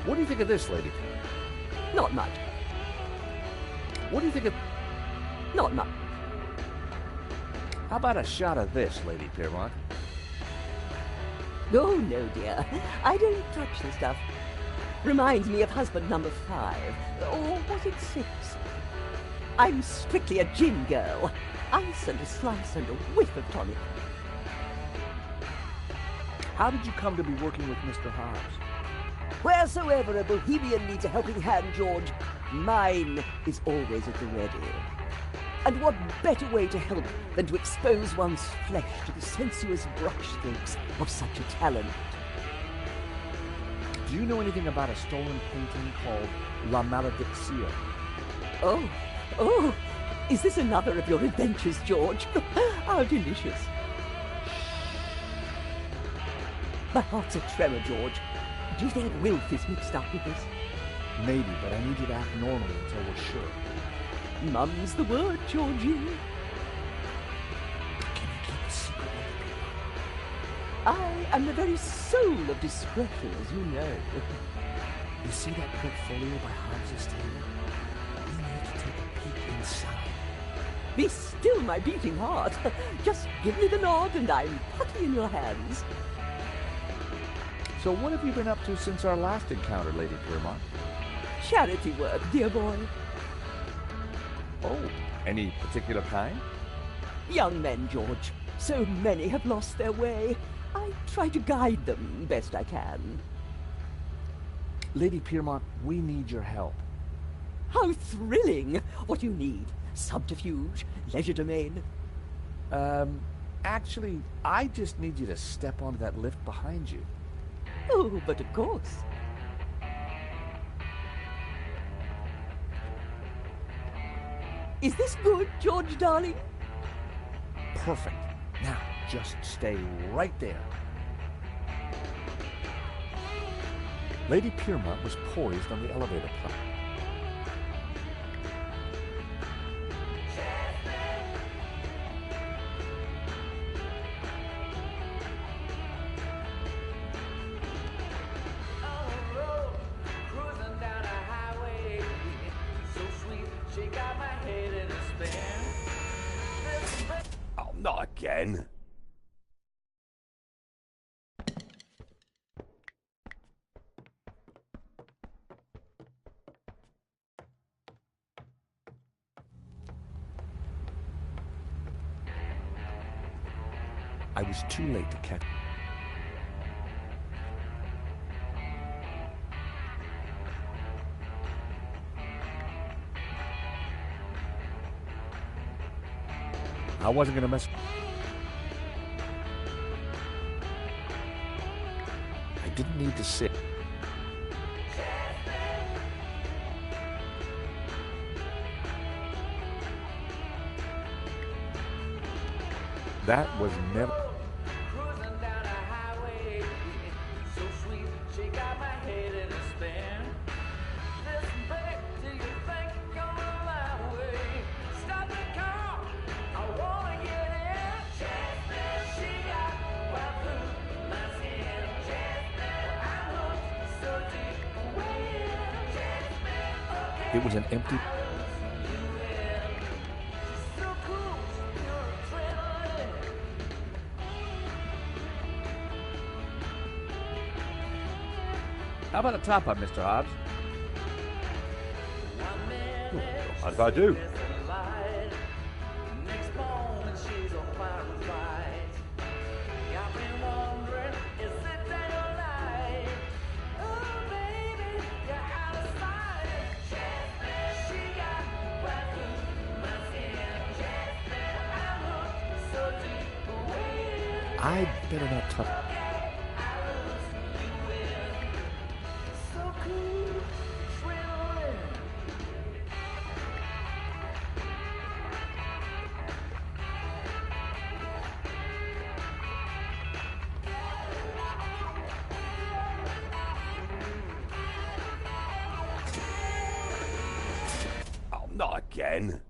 What do you think of this, Lady? Not much. What do you think of... Not much. How about a shot of this, Lady Piermont? Oh, no, dear. I don't touch the stuff. Reminds me of husband number 5. Or was it 6? I'm strictly a gin girl. Ice and a slice and a whiff of tonic. How did you come to be working with Mr. Hobbs? Wheresoever a bohemian needs a helping hand, George, mine is always at the ready. And what better way to help than to expose one's flesh to the sensuous brushstrokes of such a talent? Do you know anything about a stolen painting called La Malediction? Oh, is this another of your adventures, George? How delicious. My heart's a tremor, George. Do you think Wilf is mixed up with this? Maybe, but I need you to act normally until we're sure. Mum's the word, Georgie. Can you keep a secret, Lady Piermont? I am the very soul of discretion, as you know. You see that portfolio by Hobbs's table? We need to take a peek inside. Be still, my beating heart. Just give me the nod and I'm putty in your hands. So what have you been up to since our last encounter, Lady Piermont? Charity work, dear boy. Oh, any particular kind? Young men, George. So many have lost their way. I try to guide them best I can. Lady Piermont, we need your help. How thrilling! What do you need? Subterfuge? Leisure domain? Actually, I just need you to step onto that lift behind you. Oh, but of course. Is this good, George, darling? Perfect. Now, just stay right there. Lady Piermont was poised on the elevator platform. Oh, not again. I was too late to catch. I wasn't gonna mess. I didn't need to sit. That was never... Cruising down a highway, so sweet, she got my head in a spin. Listen, babe, do you think you're on my way? Stop the car, I wanna get in. She got right through my skin. I'm hooked so deep, way in. It was an empty... So cool, you're adrenaline. How about a top-up, Mr. Hobbs? And if I do, Next moment she's on fire and fight. Got me wondering, is it day or night? Oh baby, you're out of sight. She got right through my skin. I'm hooked so deep away. I better not touch... So cool, thrilling. oh, not again.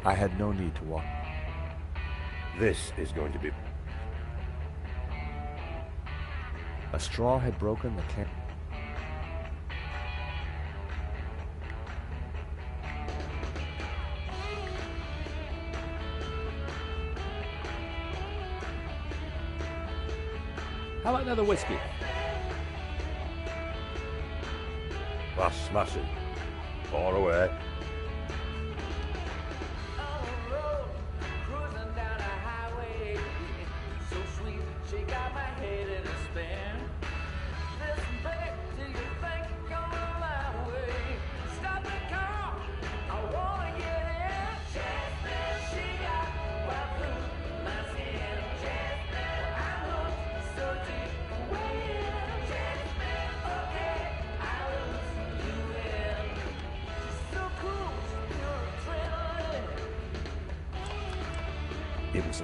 I had no need to walk. This is going to be... A straw had broken the can... How about another whiskey? That's smashing. Far away. On the road, cruising down a highway, so sweet, she got my head in a spin. Listen, babe, do you think you're on my way? Stop the car, I wanna get in. She got right through my skin. I'm hooked so deep, way in. Okay, I lose you in. So cool, you're adrenaline. It was...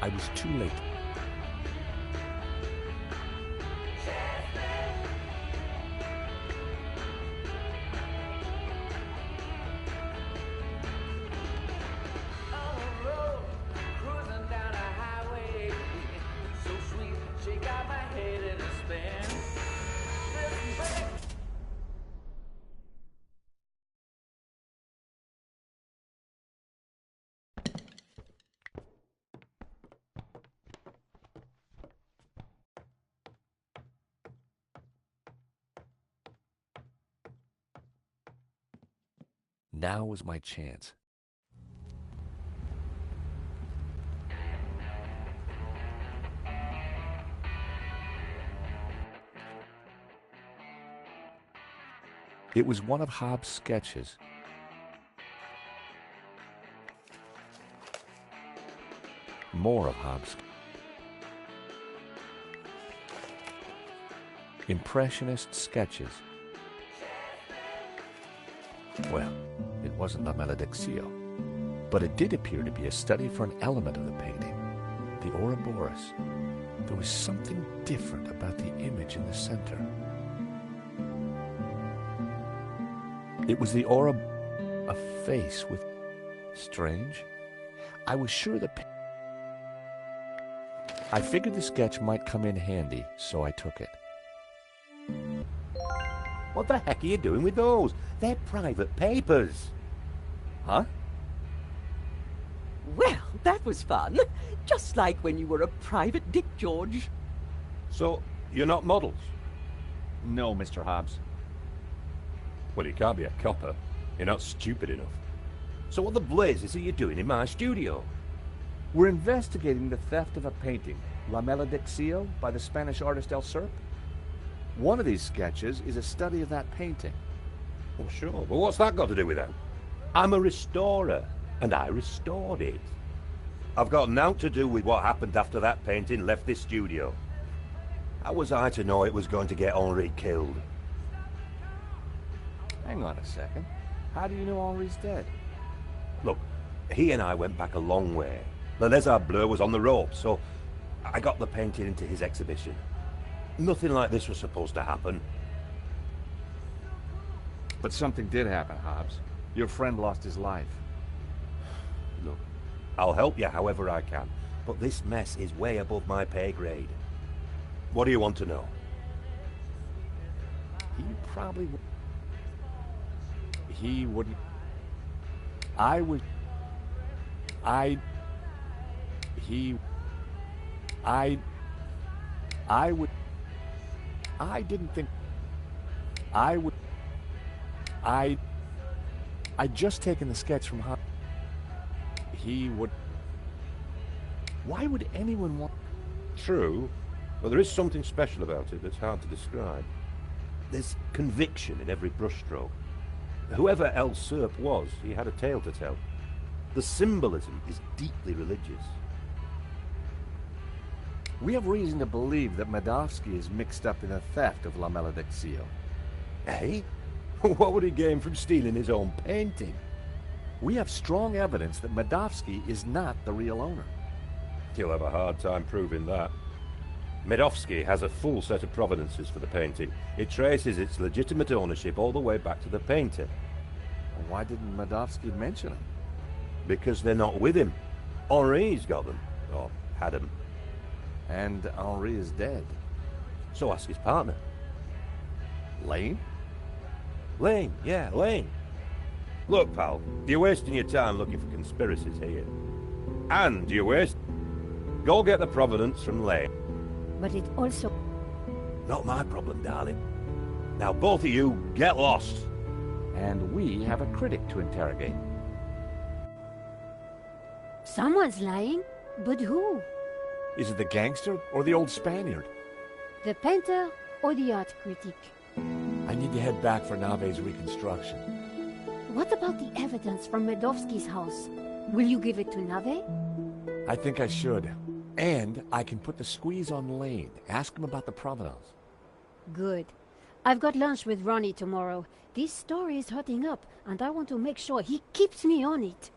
I was too late. On the road, cruising down a highway, so sweet, she got my head in a spin. Listen, babe. Now was my chance. It was one of Hobbs' sketches. More of Hobbs. Impressionist sketches. Well, it wasn't La Maledictio, but it did appear to be a study for an element of the painting, the Ouroboros. There was something different about the image in the center. It was the a face with... Strange. I was sure the... I figured the sketch might come in handy, so I took it. What the heck are you doing with those? They're private papers. Huh? Well, that was fun. Just like when you were a private dick, George. So, you're not models? No, Mr. Hobbs. Well, you can't be a copper. You're not stupid enough. So what the blazes are you doing in my studio? We're investigating the theft of a painting, La Malediccio, by the Spanish artist El Serp. One of these sketches is a study of that painting. Well, sure, but what's that got to do with that? I'm a restorer, and I restored it. I've got naught to do with what happened after that painting left this studio. How was I to know it was going to get Henri killed? Hang on a second. How do you know Henri's dead? Look, he and I went back a long way. The Lézard Bleu was on the ropes, so I got the painting into his exhibition. Nothing like this was supposed to happen. But something did happen, Hobbs. Your friend lost his life. Look, I'll help you however I can, but this mess is way above my pay grade. What do you want to know? He probably... He wouldn't... I would... I... He... I would... I didn't think... I would... I'd just taken the sketch from Hobbs. He would... Why would anyone want... True. Well, there is something special about it that's hard to describe. There's conviction in every brushstroke. Whoever El Serp was, he had a tale to tell. The symbolism is deeply religious. We have reason to believe that Madovsky is mixed up in the theft of La Malediccio. Eh? What would he gain from stealing his own painting? We have strong evidence that Madovsky is not the real owner. He'll have a hard time proving that. Medovsky has a full set of provenances for the painting. It traces its legitimate ownership all the way back to the painter. Well, why didn't Madovsky mention him? Because they're not with him. Henri's got them. Or had them. And Henri is dead. So ask his partner. Lane? Lane, yeah, Lane. Look, pal, you're wasting your time looking for conspiracies here. And you're Go get the provenance from Lane. But it also... Not my problem, darling. Now both of you, get lost. And we have a critic to interrogate. Someone's lying, but who? Is it the gangster or the old Spaniard? The painter or the art critic? I need to head back for Nave's reconstruction. What about the evidence from Medovsky's house? Will you give it to Nave? I think I should. And I can put the squeeze on Lane. Ask him about the provenance. Good. I've got lunch with Ronnie tomorrow. This story is hotting up, and I want to make sure he keeps me on it.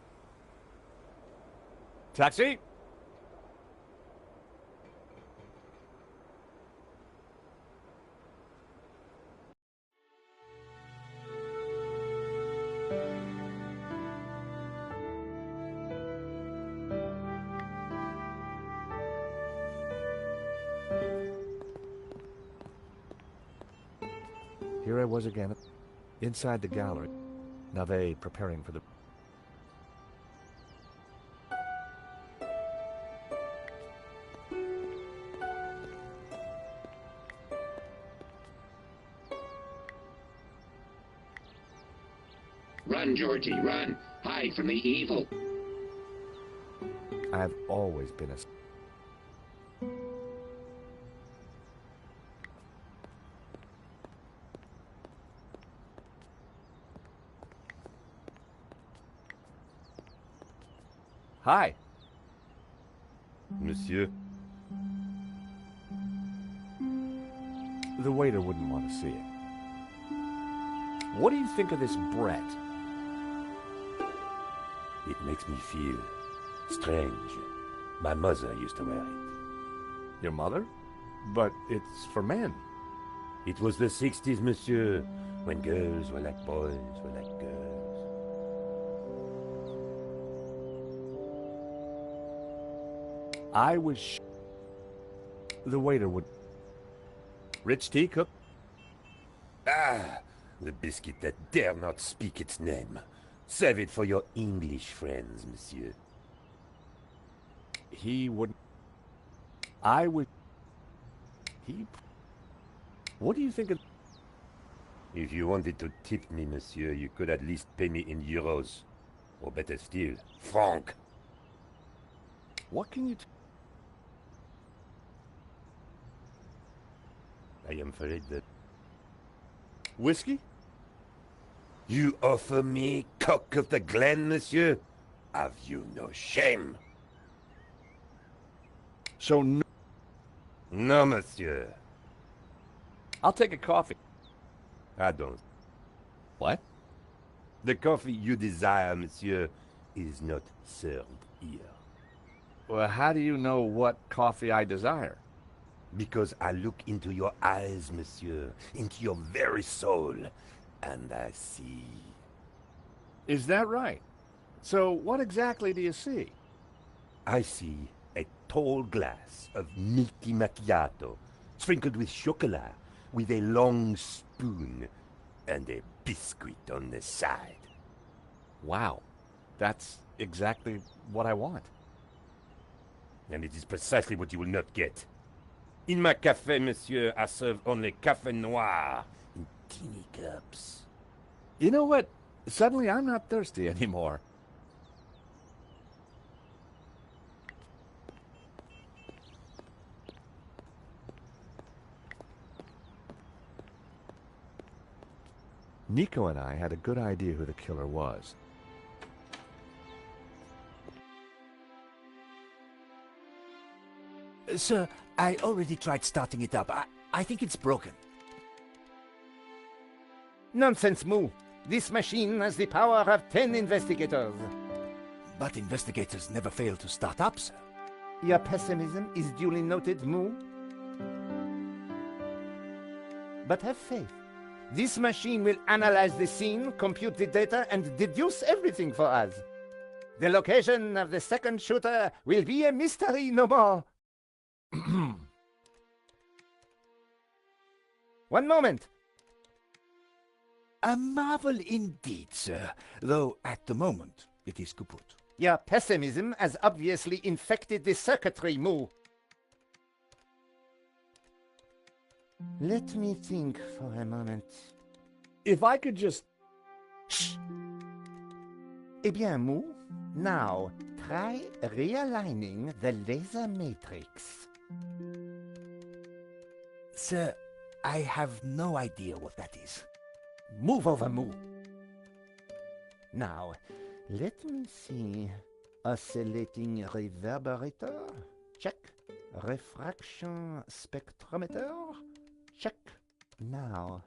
Taxi! Here I was again, inside the gallery, Nave preparing for the... Run, Georgie, run! Hide from the evil! I've always been a... Hi. Monsieur? The waiter wouldn't want to see it. What do you think of this Brett? It makes me feel strange. My mother used to wear it. Your mother? But it's for men. It was the 60s, monsieur, when girls were like boys, were like girls. I was The waiter would... Rich tea cook? Ah, the biscuit that dare not speak its name. Save it for your English friends, monsieur. He wouldn't... I would... He... What do you think of... If you wanted to tip me, monsieur, you could at least pay me in euros. Or better still, franc. What can you... I am afraid that... Whiskey? You offer me cock of the glen, monsieur? Have you no shame? So no... No, monsieur. I'll take a coffee. I don't. What? The coffee you desire, monsieur, is not served here. Well, how do you know what coffee I desire? Because I look into your eyes, monsieur, into your very soul, and I see. Is that right? So what exactly do you see? I see a tall glass of milky macchiato, sprinkled with chocolat, with a long spoon, and a biscuit on the side. Wow. That's exactly what I want. And it is precisely what you will not get. In my café, monsieur, I serve only café noir in teeny cups. You know what? Suddenly I'm not thirsty anymore. Nico and I had a good idea who the killer was. Sir, I already tried starting it up. I think it's broken. Nonsense, Moo. This machine has the power of 10 investigators. But investigators never fail to start up, sir. Your pessimism is duly noted, Moo. But have faith. This machine will analyze the scene, compute the data, and deduce everything for us. The location of the second shooter will be a mystery no more. One moment. A marvel indeed, sir, though at the moment it is kaput. Your pessimism has obviously infected the circuitry, Moo. Let me think for a moment. If I could just... Shh! Eh bien, Moo, now try realigning the laser matrix. Sir, I have no idea what that is. Move over, Moo. Now, let me see. Oscillating reverberator? Check. Refraction spectrometer? Check. Now,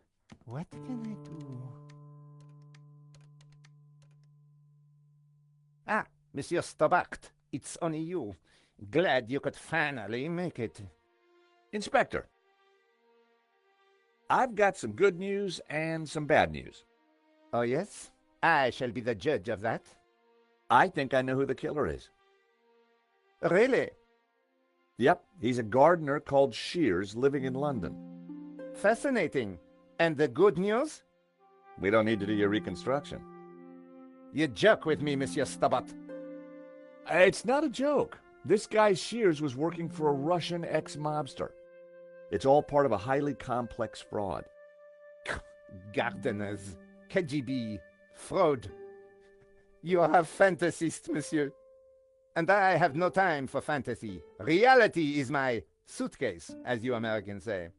what can I do? Ah, Monsieur Stobart, it's only you. Glad you could finally make it. Inspector, I've got some good news and some bad news. Oh, yes? I shall be the judge of that. I think I know who the killer is. Really? Yep, he's a gardener called Shears living in London. Fascinating. And the good news? We don't need to do your reconstruction. You joke with me, Monsieur Stobart. It's not a joke. This guy Shears was working for a Russian ex-mobster. It's all part of a highly complex fraud. Gardeners, KGB, fraud. You are a fantasist, monsieur. And I have no time for fantasy. Reality is my suitcase, as you Americans say.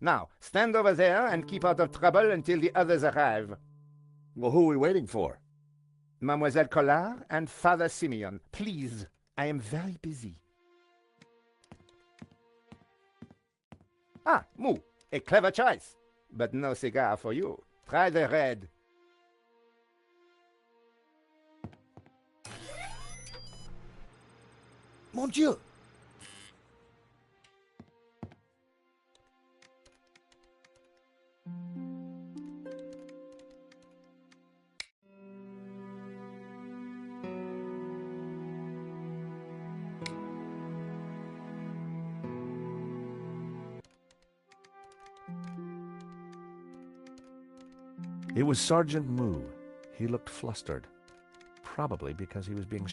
Now, stand over there and keep out of trouble until the others arrive. Well, who are we waiting for? Mademoiselle Collard and Father Simeon. Please, I am very busy. Ah, Moo, a clever choice. But no cigar for you. Try the red. Mon Dieu! It was Sergeant Moo. He looked flustered, probably because he was being